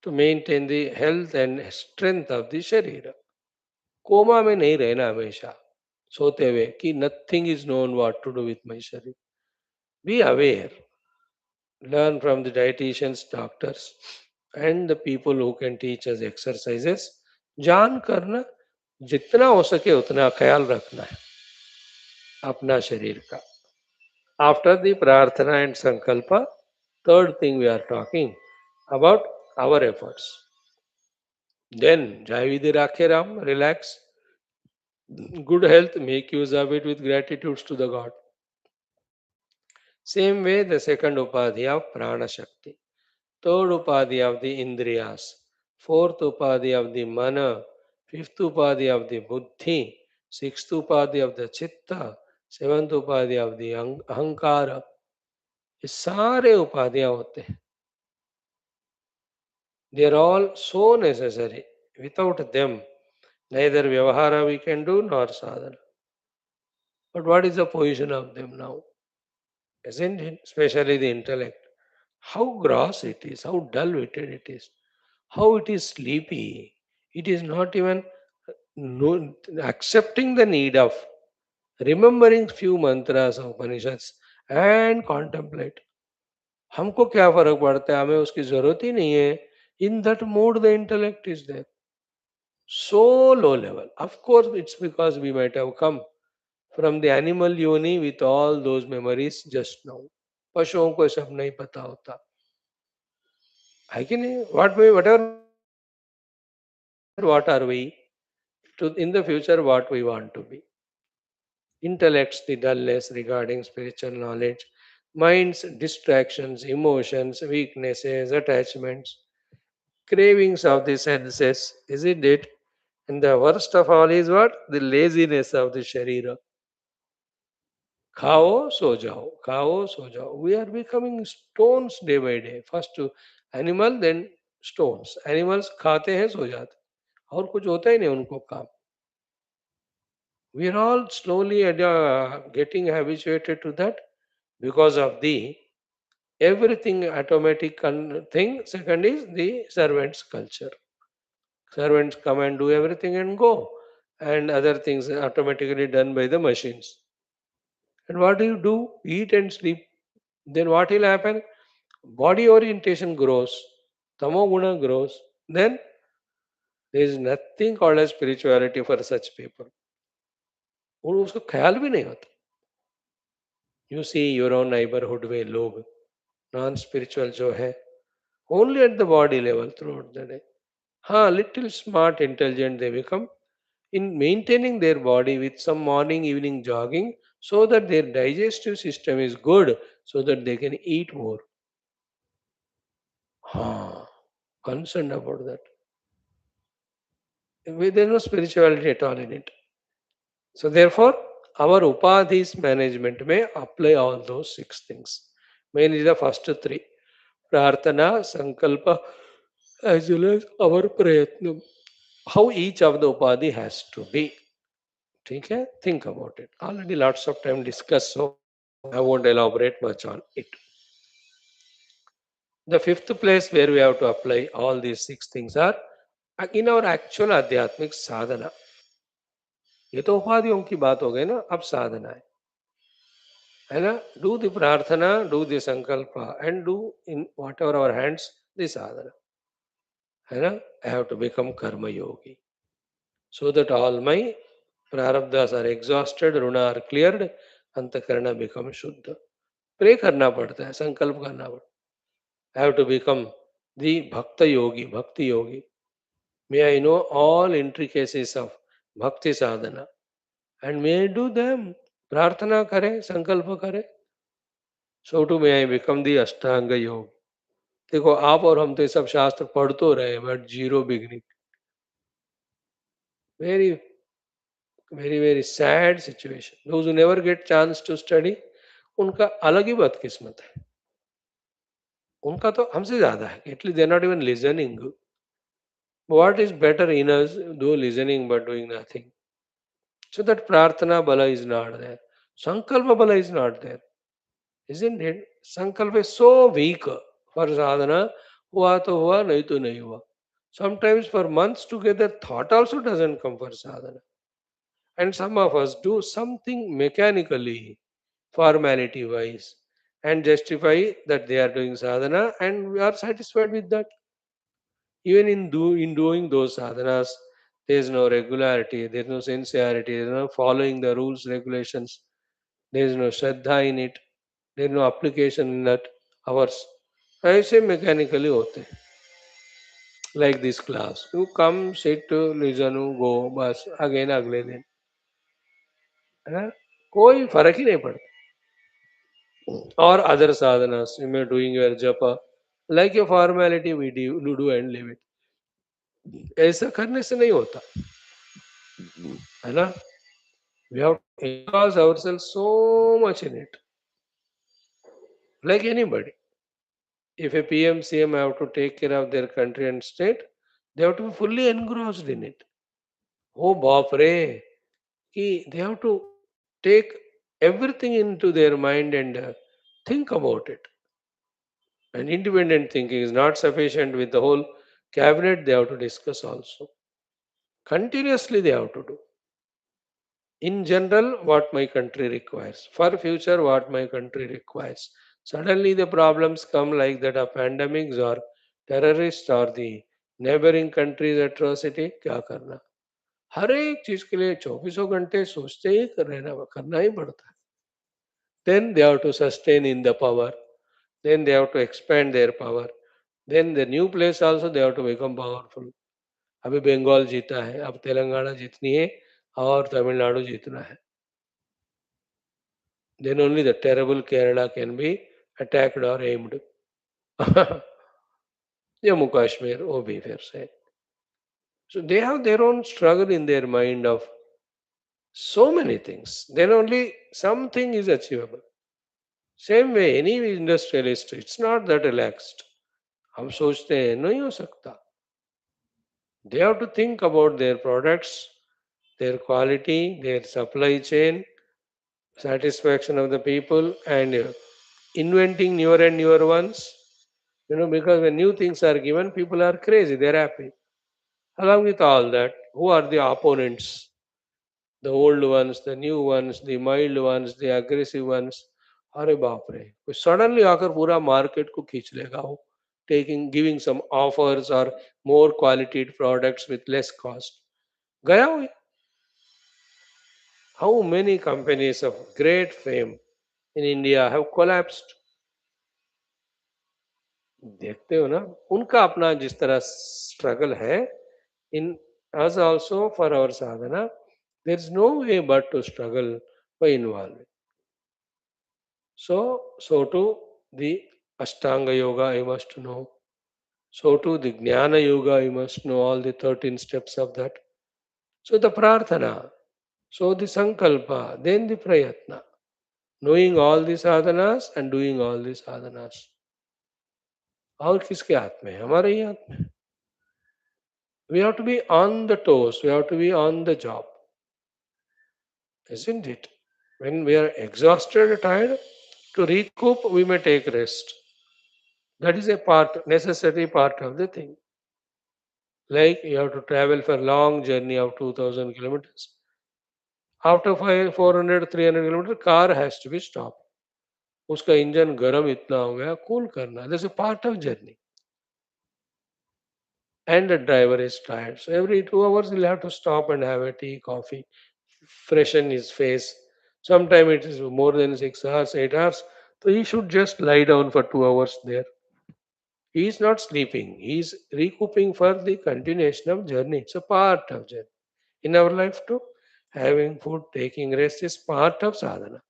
to maintain the health and strength of the sharira. Coma में नहीं रहना हमेशा सोते हुए कि nothing is known what to do with my sharir. Be aware, learn from the dietitians, doctors and the people who can teach us exercises. जान करना जितना हो सके उतना ख्याल रखना है. अपना शरीर का. After the prarthana and sankalpa, third thing we are talking about our efforts. Then Jai Vidhi Rakhe Ram, relax, good health, make use of it with gratitudes to the God. Same way, the second upadhi of prana shakti, third upadhi of the indriyas, fourth upadhi of the mana, fifth upadhi of the buddhi, sixth upadhi of the chitta, seventh upadhi of the ahankara. ये सारे उपाधियां होते हैं. They are all so necessary. Without them, neither vyavahara we can do nor sadhana. But what is the position of them now? Isn't it? Especially the intellect. How gross it is, how dull witted it is, how it is sleepy. It is not even accepting the need of remembering few mantras of Upanishads and contemplate. हमको क्या फर्क पड़ता है, हमें उसकी जरूरत ही नहीं है. In that mood the intellect is there. So low level. Of course, it's because we might have come from the animal yoni with all those memories just now. पशुओं को सब नहीं पता होता है कि नहीं. Whatever we are today, what are we to in the future, what we want to be. Intellects the dullness regarding spiritual knowledge, minds distractions, emotions, weaknesses, attachments, cravings of the senses, isn't it? And the worst of all is what? The laziness of the sharira. खाओ सो जाओ, खाओ सो जाओ. We are becoming stones day by day. First animal, then stones. Animals खाते हैं सो जाते हैं. और कुछ होता ही नहीं उनको काम. We are all slowly getting habituated to that because of the everything automatic thing. Second is the servants culture. Servants come and do everything and go, and other things are automatically done by the machines. And what do you do? Eat and sleep. Then what will happen? Body orientation grows, tamo guna grows. Then there is nothing called as spirituality for such people. और उसको ख्याल भी नहीं होता. You see your own neighborhood में लोग non spiritual जो है only at the body level throughout the day. हाँ, little smart, intelligent they become in maintaining their body with some morning, evening jogging so that their digestive system is good so that they can eat more. हाँ, concerned about that. There is no spirituality at all in it. So therefore, our upadhis management may apply all those six things. Mainly the first three. Prarthana, Sankalpa, as well as our prayatna. How each of the upadhi has to be. ठीक है? Think about it. Already lots of time discussed, so I won't elaborate much on it. The fifth place where we have to apply all these six things are in our actual आध्यात्मिक साधना. ये तो उपाधियों की बात हो गई ना, अब साधना है ना. Do the prarthana, do the sankalpa, and do in whatever our hands the sadhana. है ना. I have to become karma yogi so that all my prarabdhas are exhausted, runa are cleared, antakarana becomes shuddha. Pray करना पड़ता है, संकल्प करना पड़ता है. I have to become the bhakta yogi, bhakti yogi. May I know all intricacies of bhakti sadhana and may I do them. प्रार्थना करें, संकल्प करें. So too may I become the ashtanga yogi. देखो आप और हम तो ये सब शास्त्र पढ़ तो रहे but zero beginning. Very very very sad situation. Those who never get chance to study, उनका अलग ही बदकिस्मत है. उनका तो हमसे ज्यादा है. At least they are not even listening. What is better in us though listening but doing nothing. So that prarthana bala is not there. Sankalpa bala is not there. Isn't it? Sankalpa is so weak for sadhana. हुआ तो हुआ, नहीं तो नहीं हुआ. Sometimes for months together, thought also doesn't come for sadhana. And some of us do something mechanically, formality wise, and justify that they are doing sadhana, and we are satisfied with that. Even in doing those sadhanas, there is no regularity, there is no sincerity, there is no following the rules, regulations. There is no Shraddha in it. There is no application in that hours. ऐसे mechanically होते हैं. Like this class. You come, sit, listen, go, बस again अगले दिन. है ना? कोई फर्क ही नहीं पड़ता. Or other sadhanas, you may doing your japa, like a formality we do and leave it. ऐसा करने से नहीं होता, है ना? We have to engross ourselves so much in it, like anybody. If a PM, CM have to take care of their country and state, they have to be fully engrossed in it. Oh, baap re, they have to take everything into their mind and think about it. And independent thinking is not sufficient with the whole cabinet, they have to discuss also. Continuously they have to do. In general, what my country requires. For future, what my country requires. Suddenly the problems come like that of pandemics or terrorists or the neighboring countries atrocity, क्या करना? हर एक चीज के लिए 24 घंटे सोचते ही रहना करना ही पड़ता है. Then they have to sustain in the power. Then they have to expand their power. Then the new place also they have to become powerful. अभी बंगाल जीता है, अब तेलंगाना जीतनी है और तमिलनाडु जीतना है. Then only the terrible Kerala can be attacked or aimed. Jammu Kashmir, वो भी फिर से. So they have their own struggle in their mind of so many things. Then only something is achievable. Same way, any industrialist, it's not that relaxed. हम सोचते हैं नहीं हो सकता. They have to think about their products, their quality, their supply chain, satisfaction of the people, and inventing newer and newer ones. Because when new things are given, people are crazy, they're happy. Along with all that, who are the opponents? The old ones, the new ones, the mild ones, the aggressive ones. अरे बाप रे, कोई suddenly आकर पूरा market को खींच लेगा वो, taking giving some offers or more quality products with less cost. गया वो. How many companies of great fame in India have collapsed? देखते हो ना, उनका अपना जिस तरह स्ट्रगल है, in us also for our sadhana, there is no way but to struggle by involving. So too the Ashtanga Yoga I must know. So too the Jnana Yoga I must know all the 13 steps of that. So the Prarthana, so the Sankalpa, then the Prayatna. Knowing all the sadhanas and doing all the sadhanas. और किसके हाथ में है? हमारे ही हाथ में. We have to be on the toes. We have to be on the job. Isn't it? When we are exhausted, tired, to recoup, we may take rest. That is a part, necessary part of the thing. Like you have to travel for long journey of 2000 kilometers. After 400, 300 kilometers, car has to be stopped. उसका engine गर्म इतना हो गया, cool करना. That's a part of journey. And the driver is tired. So every 2 hours he'll have to stop and have a tea, coffee, freshen his face. Sometimes it is more than 6 hours, 8 hours. So he should just lie down for 2 hours there. He is not sleeping. He is recouping for the continuation of journey. It's a part of journey. In our life too, having food, taking rest is part of sadhana.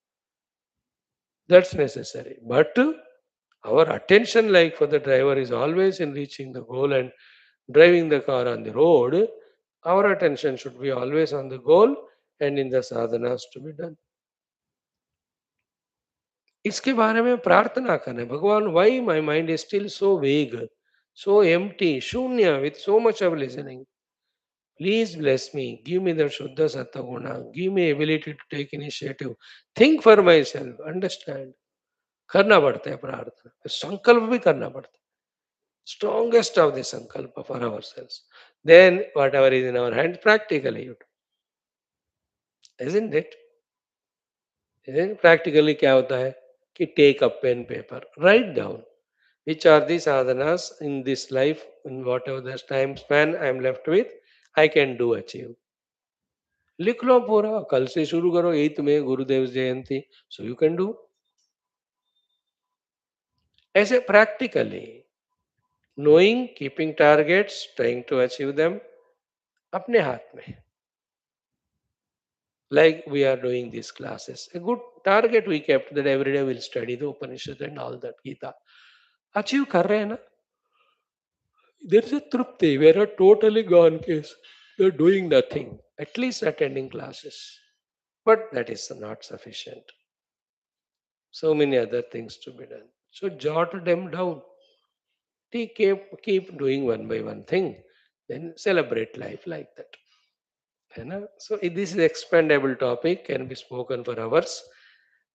That's necessary. But our attention, like for the driver, is always in reaching the goal and driving the car on the road. Our attention should be always on the goal and in the sadhanas to be done. इसके बारे में प्रार्थना करें, भगवान, why my mind is still so vague, so empty, शून्य, with so much of listening. Please bless me. Give me the Shuddha Sattva. Give me ability to take initiative. Think for myself. Understand. करना पड़ता है प्रार्थना. संकल्प भी करना पड़ता है. Strongest of the sankalpa for ourselves. Then whatever is in our hands, practically you do. Isn't it? Isn't it? Practically क्या होता है कि take a pen paper, write down which are the sadhanas in this life, in whatever the time span I am left with, I can do achieve. लिख लो पूरा, कल से शुरू करो, 8 में Gurudev Jayanti, so you can do ऐसे practically, knowing, keeping targets, trying to achieve them अपने हाथ में. Like we are doing these classes, a good target we kept that every day we'll study the Upanishad and all that Gita. Achieve कर रहे हैं ना, there is a trupti. We are a totally gone case. We are doing nothing, at least attending classes. But that is not sufficient. So many other things to be done. So jot them down. Keep doing one by one thing. Then celebrate life like that. You know? So this is expandable topic, can be spoken for hours.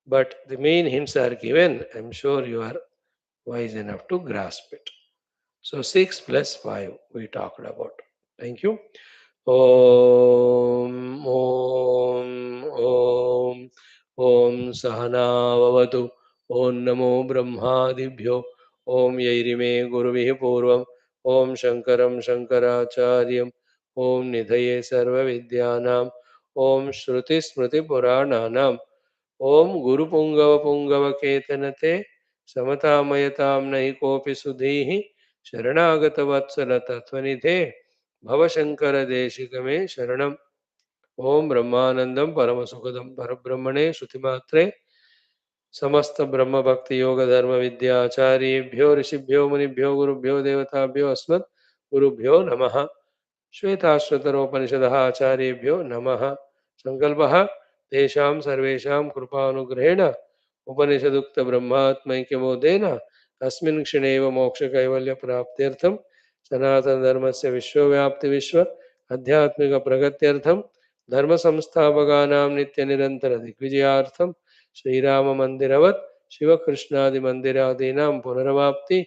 But the main hints are given. I'm sure you are wise enough to grasp it. So 6 plus 5 we talked about. Thank you. ॐ ॐ ॐ ॐ सहनाववतु ॐ नमो ब्रह्मादिभ्यो ॐ यैरिमे गुरुभिः पूर्वम् ॐ शङ्करं शङ्कराचार्यम् ॐ निधये सर्वविद्यानाम् ॐ श्रुतिस्मृतिपुराणानाम् ॐ गुरुपुङ्गवपुङ्गवकेतनते समतामयतां नहि कोऽपि सुधीः शरणागतवत्सलतत्त्वनिधे भवशङ्करदेशिकमे शरणम्. ॐ ब्रह्मानन्दं परमसुखदं परब्रह्मणे श्रुतिमात्रे समस्त ब्रह्म भक्ति योग धर्म विद्याचार्येभ्यो ऋषिभ्यो मुनिभ्यो गुरुभ्यो देवताभ्यो अस्मत् गुरुभ्यो नमः. श्वेताश्वतरोपनिषदः आचार्येभ्यो नमः. सङ्कल्पः तेषां सर्वेषां कृपानुग्रहेण उपनिषदुक्तब्रह्मात्मैक्यबोधेन अस्मिन् क्षणे एव मोक्षकैवल्यप्राप्त्यर्थं सनातनधर्मस्य विश्वव्याप्तिविश्व आध्यात्मिकप्रगत्यर्थं धर्मसंस्थापकानां नित्यनिरन्तरदिग्विजयार्थं श्रीराममन्दिरवत् शिवकृष्णादिमन्दिरादीनां पुनरवाप्ति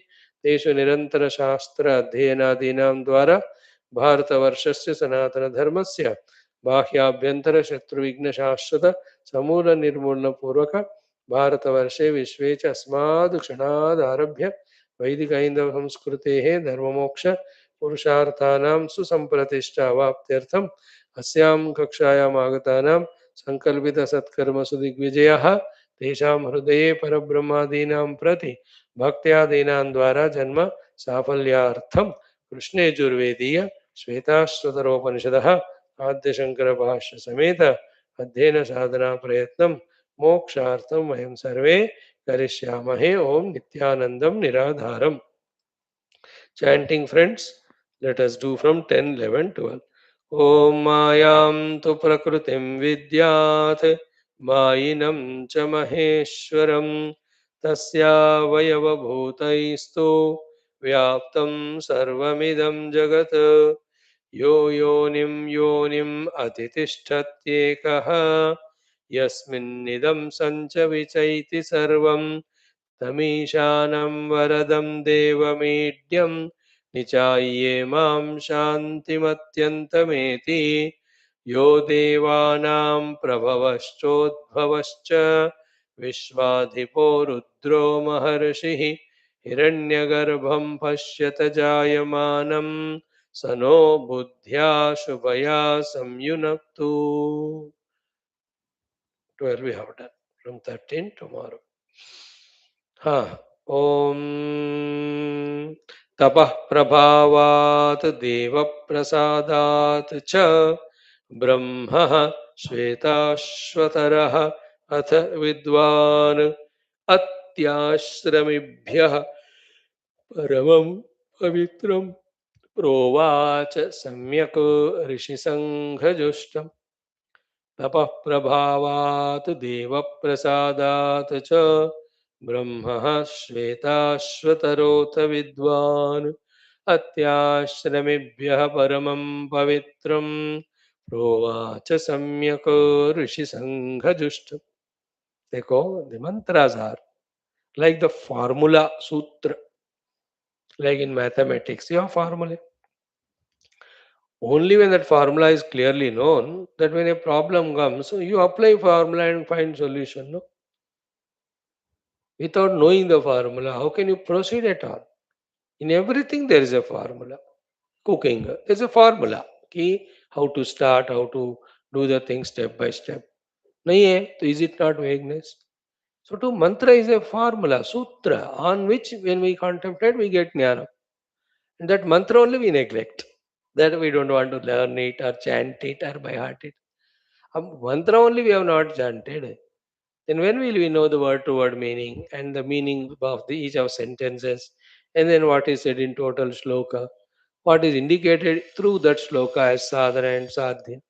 तेषु निरन्तरशास्त्र अध्ययनादीनां द्वारा भारतवर्षस्य सनातनधर्मस्य बाह्याभ्यन्तरशत्रुविघ्नशाश्वत समूलनिर्मूलनपूर्वक भारतवर्षे विश्वे च अस्माद् क्षणादारभ्य वैदिकैन्दवसंस्कृतेः धर्ममोक्ष पुरुषार्थानां सुसम्प्रतिष्ठावाप्त्यर्थम् अस्यां कक्षायाम् आगतानां सङ्कल्पितसत्कर्मसु दिग्विजयः तेषां हृदये परब्रह्मादीनां प्रति भक्त्यादीनां द्वारा जन्म साफल्यार्थं कृष्णयजुर्वेदीय श्वेताश्वतरोपनिषदः आद्यशङ्करभाष्य समेत अध्ययन साधना प्रयत्नं मोक्षार्थं वयं सर्वे करिष्यामहे. ओम Nityanandam निराधारम. Chanting friends, let us do from 10, 11, 12. Om Mayam tu prakrutim vidyat Mayinam cha maheshwaram Tasya vayava bhutaistu Vyaptam sarvamidam jagat Yo yonim yonim atitishtatyekaha Yasminnidam sancha vichaiti sarvam तमीशानं वरदं देवमीड्यं निचाय्ये मां शान्तिमत्यन्तमेति यो देवानां प्रभवश्चोद्भवश्च विश्वाधिपो रुद्रो महर्षिः हिरण्यगर्भं पश्यत जायमानं स नो बुद्ध्या शुभया संयुनक्तु. 12 we have done. From 13 tomorrow. हाँ. ओम तपः प्रभावात् देव प्रसादात् च ब्रह्मः श्वेताश्वतरः अथ विद्वान् अत्याश्रमिभ्यः परमं पवित्रं प्रोवाच सम्यक् ऋषिसङ्घजुष्टम्. तपः प्रभावात् देवप्रसादात् च ब्रह्मः श्वेताश्वतरोऽथ विद्वान् अत्याश्रमिभ्यः परमं पवित्रं प्रोवाच सम्यक् ऋषिसङ्घजुष्टम्. देखो, the mantras are like the formula sutra, like in mathematics you have formula. Only when that formula is clearly known, that when a problem comes, so you apply formula and find solution. No? Without knowing the formula, how can you proceed at all? In everything there is a formula. Cooking, there is a formula. Key, how to start, how to do the thing step by step. नहीं है, तो is it not vagueness? So to mantra is a formula, sutra, on which when we contemplate we get jnana. And that mantra only we neglect. That we don't want to learn it or chant it or by heart it. Mantra only we have not chanted. Then when will we know the word to word meaning and the meaning of each of sentences, and then what is said in total shloka, what is indicated through that shloka as sadhana and sadhya.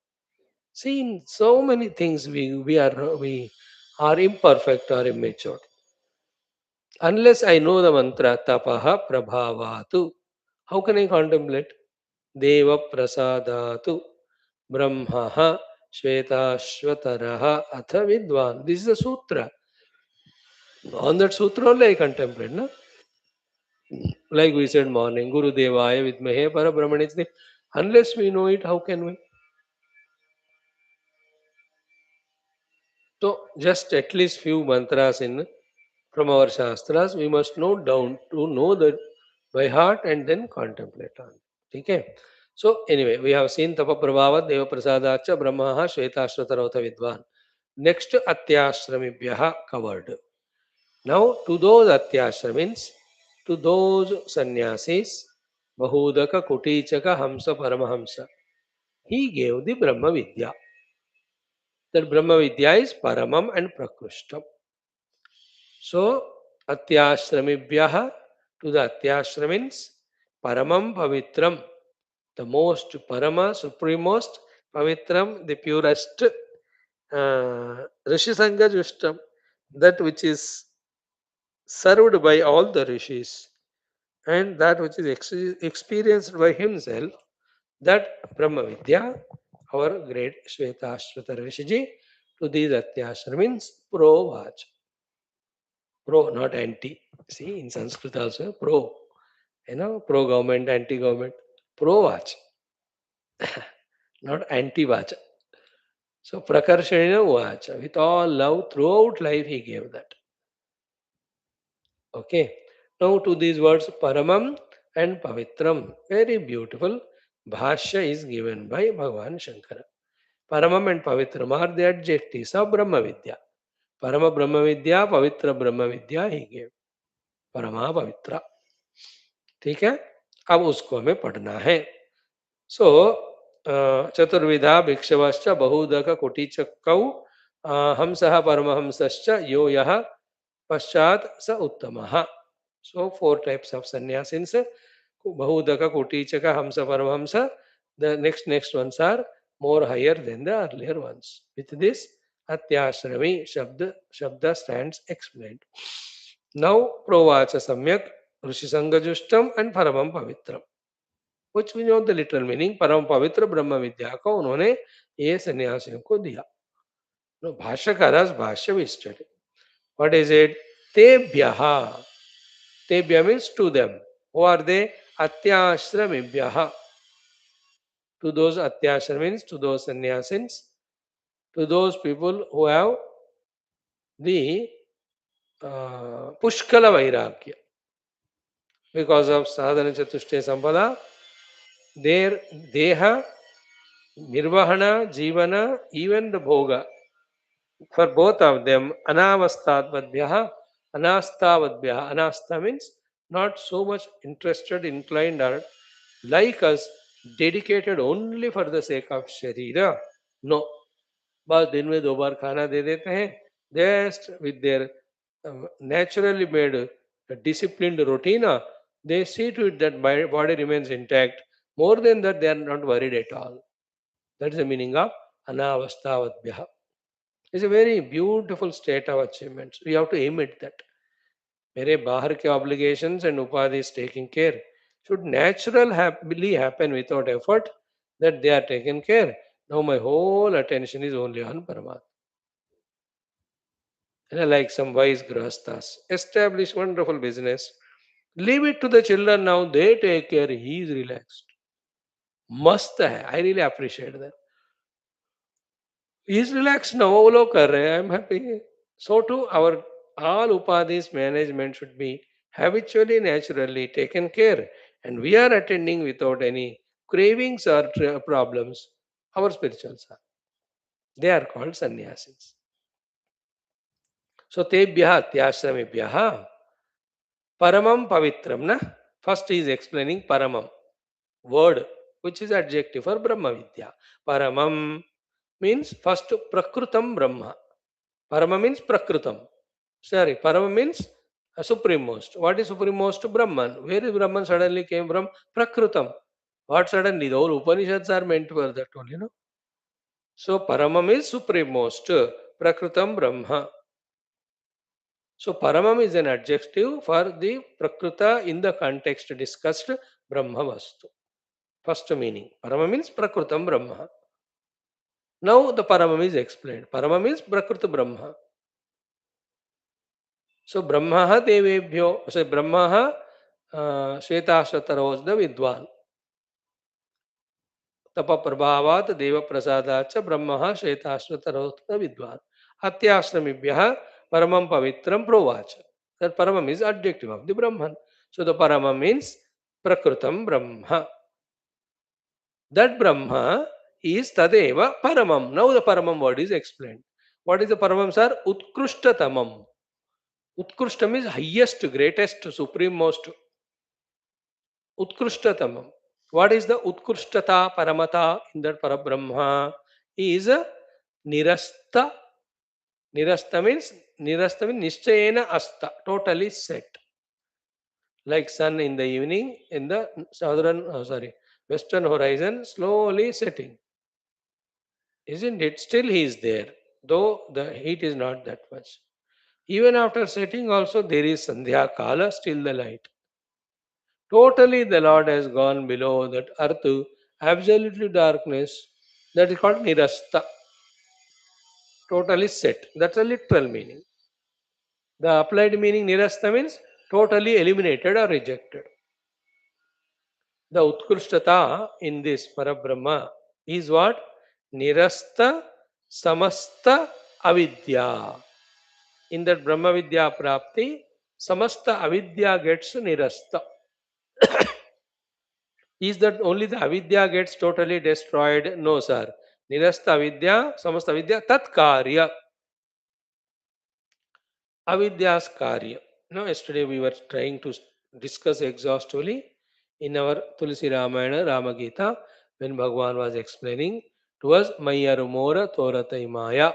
See, in so many things we are imperfect or immature. Unless I know the mantra tapaha prabhavatu, how can I contemplate? Deva prasadatu brahmaha Shwethashwathara Atha Vidwan. This is a sutra. On that sutra only I contemplate. No? Like we said morning, Guru Devaya Vidmahe Parabrahmane. Unless we know it, how can we? So just at least few mantras in from our Shastras, we must note down to know that by heart and then contemplate on. Okay. So anyway, we have seen Tapa Prabhava Deva Prasadacha Brahmaha Shwetashwatarauta Vidwan. Next Atyashramibhyaha covered. Now to those Atyashramins, to those sannyasis, Bahudaka Kutichaka Hamsa Paramahamsa, he gave the Brahma Vidya. That Brahma Vidya is Paramam and Prakrishtam. So, Atyashramibhyaha, to the Atyashramins, Paramam Pavitram, the most Parama, supremost, Pavitram, the purest, Rishisanga Justam, that which is served by all the rishis, and that which is experienced by himself, that Brahma Vidya, our great Shwetashwathara Rishiji, to these Atyashramins, Provach. Pro, not anti. See, in Sanskrit also, pro. Pro government, anti government. Pro watch, not anti watch. So, Prakarshana watch. With all love throughout life, he gave that. Okay. Now, to these words, Paramam and Pavitram. Very beautiful. Bhashya is given by Bhagavan Shankara. Paramam and Pavitram are the adjectives of Brahma Vidya. Parama Brahma Vidya, Pavitra Brahma Vidya he gave. Parama Pavitra. ठीक है, अब उसको हमें पढ़ना है. सो चतुर्विधा भिक्षवश्च बहुदक कुटीचकौ हंसः परमहंसश्च यो यः पश्चात् स उत्तमः. So four types of sannyasins: bahudaka, kuticaka, hamsa, paramahamsa. The next ones are more higher than the earlier ones. With this, atyashrami shabda stands explained. Now, provacha samyak ऋषिसंगजुष्टम and paramam pavitram, which we know the literal meaning. परम पवित्र ब्रह्म विद्या को उन्होंने ये सन्यासियों को दिया. No, भाष्यकार's भाष्य we study. What is it? Tebhyaha. Tebhya means to them. Who are they? Atyashramibhyaha. To those atyashramins, to those sannyasins, to those people who have the pushkala vairagya. Because of sadhana chatushte sampada, their deha, nirvahana, jivana, even the bhoga, for both of them, anavastadvadbhyaha, anasthavadbhyaha. Anastha means not so much interested, inclined, or like us, dedicated only for the sake of sharira. No. बस दिन में 2 बार खाना दे देते हैं. Just with their naturally made disciplined routine, they see to it that body remains intact. More than that, they are not worried at all. That is the meaning of anavasthavadbhyaha. It's a very beautiful state of achievements. We have to aim at that. मेरे बाहर के obligations and upadhis taking care should naturally happen without effort, that they are taken care. Now my whole attention is only on Paramatma. Like some wise grahasthas, establish wonderful business. Leave it to the children now. They take care. He is relaxed. मस्त है. I really appreciate that. He is relaxed now. वो लोग कर रहे हैं. I am happy. So too, our all upadhis management should be habitually, naturally taken care, and we are attending without any cravings or problems. Our spiritual self. They are called sannyasis. So tebhya tyashramebhya paramam pavitram. Na? First he is explaining paramam, word, which is adjective for Brahma Vidya. Paramam means first prakrutam Brahma. Parama means prakrutam. Sorry, Parama means supremost. What is supremost? Brahman. Where is Brahman suddenly came from? Prakrutam. What suddenly? The whole Upanishads are meant for that only, no? So Paramam is supremost. Prakrutam Brahma. So Paramam is an adjective for the Prakruta in the context discussed Brahma Vastu. First meaning. Parama means Prakrutam Brahma. Now the Paramam is explained. Parama means Prakruta Brahma. So Brahma Devebhyo, so Brahma Shwethashwathara was the Vidwan. Tapa Prabhavat Deva Prasadacha Brahma Shwethashwathara was the Vidwan. Atyashramibhya Paramam Pavitram Provacha. That Paramam is adjective of the Brahman. So the Paramam means Prakrutam Brahma. That Brahma is Tadeva Paramam. Now the Paramam word is explained. What is the Paramam, sir? Utkrishtatamam. Utkrishtam is highest, greatest, supreme-most. Utkrishtatamam. What is the Utkrishtata Paramata in that Parabrahma? Is Nirasta. Nirasta means Nishchayena Asta. Totally set. Like sun in the evening in the western horizon, slowly setting. Isn't it? Still he is there, though the heat is not that much. Even after setting also there is Sandhya Kala, still the light. Totally the Lord has gone below that earth, absolutely darkness. That is called Nirasta. Totally set. That's a literal meaning. The applied meaning Nirasta means totally eliminated or rejected. The Utkrishtata in this Parabrahma is what? Nirasta Samasta Avidya. In that Brahma Vidya Prapti, Samasta Avidya gets Nirasta. Is that only the avidya gets totally destroyed? No, sir. Nirasta avidya, samasta avidya, tat karya. Avidya's karya. No, yesterday we were trying to discuss exhaustively in our Tulsi Ramayana, Rama Gita, when Bhagavan was explaining to us, Mayarumora Toratai Maya,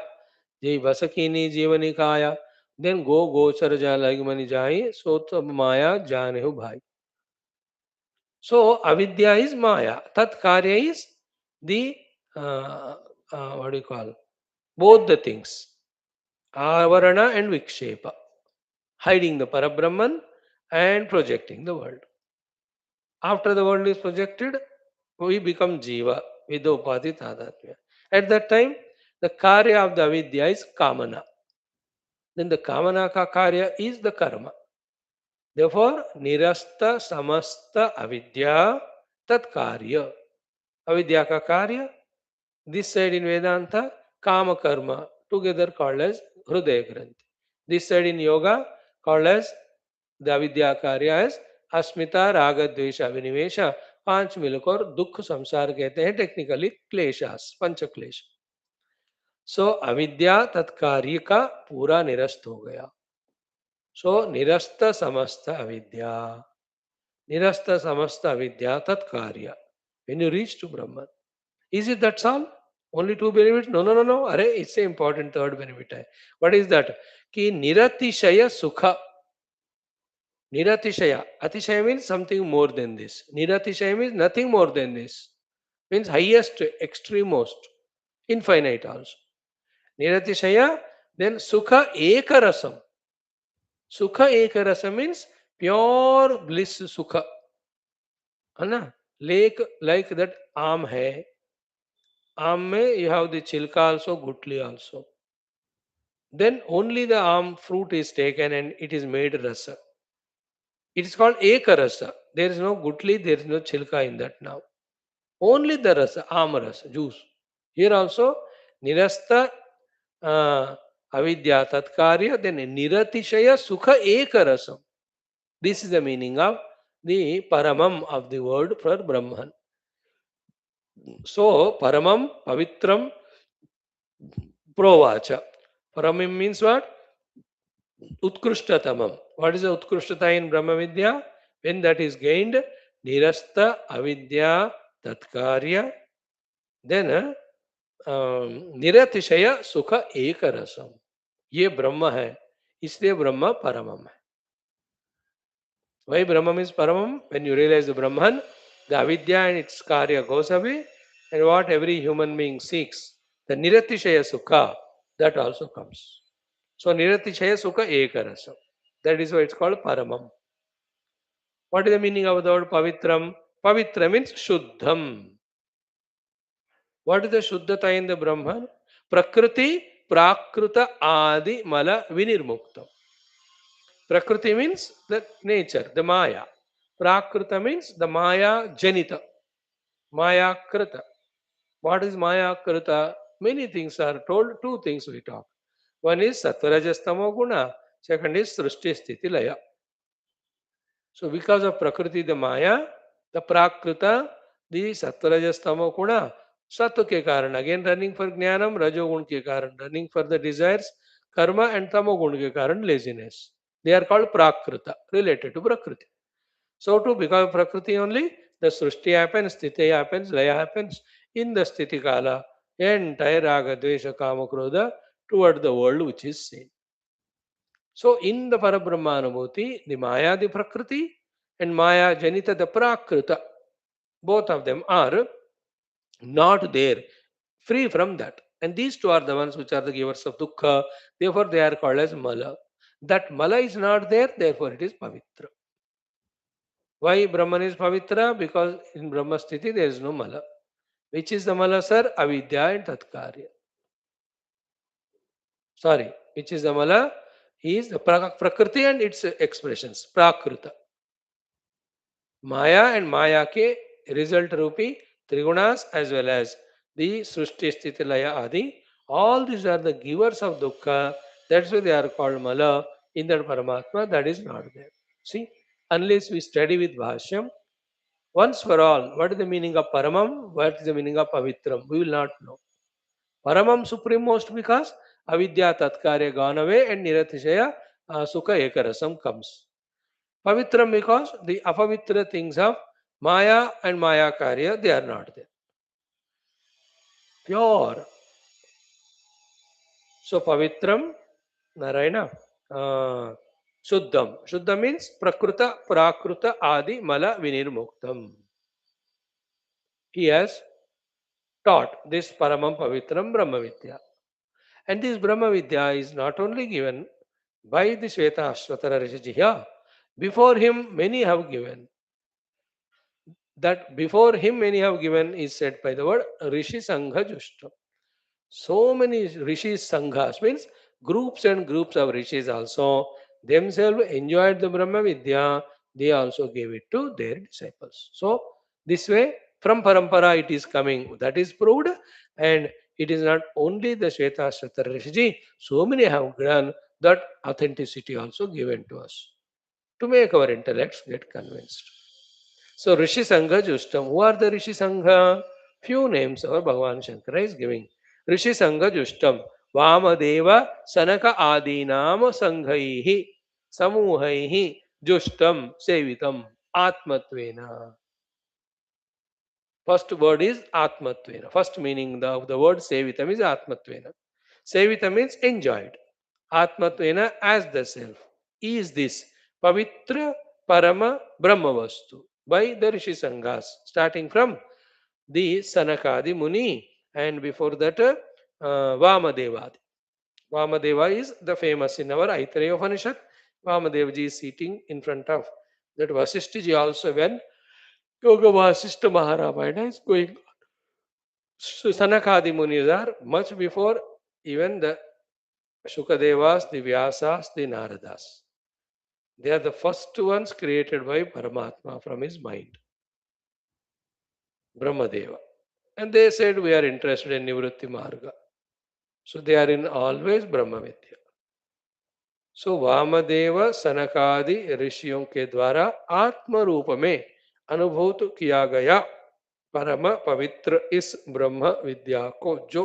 Jai Vasakini Jivanikaya, then go Gochar Jalagmani Jai, Sota Maya Janehu Bhai. So avidya is maya. Tat karya is the what do you call? Both the things. Avarana and vikshepa. Hiding the Parabrahman and projecting the world. After the world is projected, we become jiva with the upadhi tadatmya. At that time, the karya of the avidya is kamana. Then the kamana ka karya is the karma. Therefore, nirasta samasta avidya tat karya. Avidya ka karya, this side in Vedanta, kama karma, together called as Hrudaya Granthi. This side in yoga, called as the avidya karya as अस्मिता राग द्वेष अभिनिवेश पांच मिलकर दुख संसार कहते हैं technically क्लेशास पंच क्लेश. सो अविद्या तत्कार्य का पूरा निरस्त हो गया. सो निरस्त समस्त अविद्या, निरस्त समस्त अविद्या तत्कार्य. When you reach to Brahman, is it that's all? Only two benefits? No, no, no, no. Array, it's an important third benefit. What is that? Ki niratishaya sukha. Niratishaya. Atishaya means something more than this. Niratishaya means nothing more than this. Means highest, extrememost, infinite also. Niratishaya, then sukha ekarasam. Sukha ekarasam means pure bliss sukha. है like that आम है. Aam mein you have the chilka also, gutli also. Then only the aam fruit is taken and it is made rasa. It is called eka rasa. There is no gutli, there is no chilka in that now. Only the rasa, aam rasa, juice. Here also, nirasta avidya tatkarya, then niratishaya sukha eka rasam. This is the meaning of the paramam of the word for Brahman. So, paramam, pavitram, Provacha. Paramam means what? Utkrishtatamam. What is the Utkristata in Brahma Vidya? When that is gained, Nirasta Avidya Tatkarya, then निरतिशय सुख एक रसम, ये ब्रह्म है, इसलिए ब्रह्म परमम है. Why Brahman is paramam? When you realize the Brahman, the avidya and its karya goes away, and what every human being seeks, the niratishaya sukha, that also comes. So niratishaya sukha ekarasam. That is why it's called paramam. What is the meaning of the word pavitram? Pavitra means shuddham. What is the shuddhata in the Brahman? Prakriti, prakruta, adi, mala, vinirmuktam. Prakriti means the nature, the Maya. Prakruta means the Maya Janita. Maya Krita. What is Maya Krita? Many things are told, two things we talk. One is Satvarajastamo Guna, second is Srushti Sthiti Laya. So because of Prakriti, the Maya, the Prakruta, the Satvarajastamo Guna, Sattva ke karan, again running for Jnanam, Rajogun ke karan, running for the desires, Karma and Tamogun ke karan, laziness. They are called Prakruta, related to Prakriti. So too, because of Prakriti only, the Srushti happens, Sthiti happens, Laya happens. In the Sthiti Kala, entire Raga, Dvesha, Kama, Krodha toward the world which is seen. So in the Parabrahmanubhuti, the Maya, the Prakriti, and Maya, Janita, the Prakrita, both of them are not there, free from that. And these two are the ones which are the givers of dukkha. Therefore, they are called as Mala. That Mala is not there, therefore it is Pavitra. Why Brahman is Pavitra? Because in Brahma Sthiti there is no Mala. Which is the Mala, sir? Avidya and Tatkarya. Sorry, which is the Mala? Is the Prakriti and its expressions. Prakruta. Maya and Maya ke result Rupi, Trigunas as well as the Srushti Sthiti Laya Adi. All these are the givers of dukkha. That's why they are called Mala. In that Paramatma, that is not there. See, unless we study with Bhashyam, once for all, what is the meaning of Paramam? What is the meaning of Pavitram? We will not know. Paramam supreme most because avidya tatkarya gone away and niratishaya sukha ekarasam comes. Pavitram because the apavitra things of Maya and Maya karya, they are not there. Pure. So Pavitram, Narayana, Shuddham. Shuddha means Prakruta, Prakruta, Adi, Mala, Vinirmuktam. He has taught this Paramam Pavitram Brahma Vidya. And this Brahma Vidya is not only given by the Shwethashwathara Rishi here, before him many have given. That before him many have given is said by the word Rishi Sangha Jushta. So many Rishi Sanghas means groups and groups of Rishis also themselves enjoyed the Brahma Vidya, they also gave it to their disciples. So this way from Parampara it is coming. That is proved, and it is not only the Shwethashwathara Rishi, so many have done that authenticity also given to us to make our intellects get convinced. So Rishi Sangha Justam. Who are the Rishi Sangha? Few names our Bhagavan Shankara is giving. Rishi Sangha Justam. Vamadeva Sanaka Adinam Sanghaihi Samuhaihi Justam Sevitam Atmatvena. First word is Atmatvena. First meaning of the word Sevitam is Atmatvena. Sevita means enjoyed. Atmatvena as the self. Is this Pavitra Parama Brahmavastu by the Rishi Sanghas, starting from the Sanakadi Muni and before that Vamadevadi. Vamadeva is the famous in our Aitreya Upanishad. Vamadevaji is sitting in front of that Vasishthaji also when Yoga Vasishtha Maharamayana is going. So Sanakadi Munis are much before even the Shukadevas, the Vyasas, the Naradas. They are the first ones created by Paramatma from his mind. Brahmadeva. And they said we are interested in Nivritti Marga. So they are in always Brahma Vidya. So Vamadeva Sanakadi ऋषियों के द्वारा आत्म रूप में अनुभूत किया गया परम पवित्र इस ब्रह्म विद्या को जो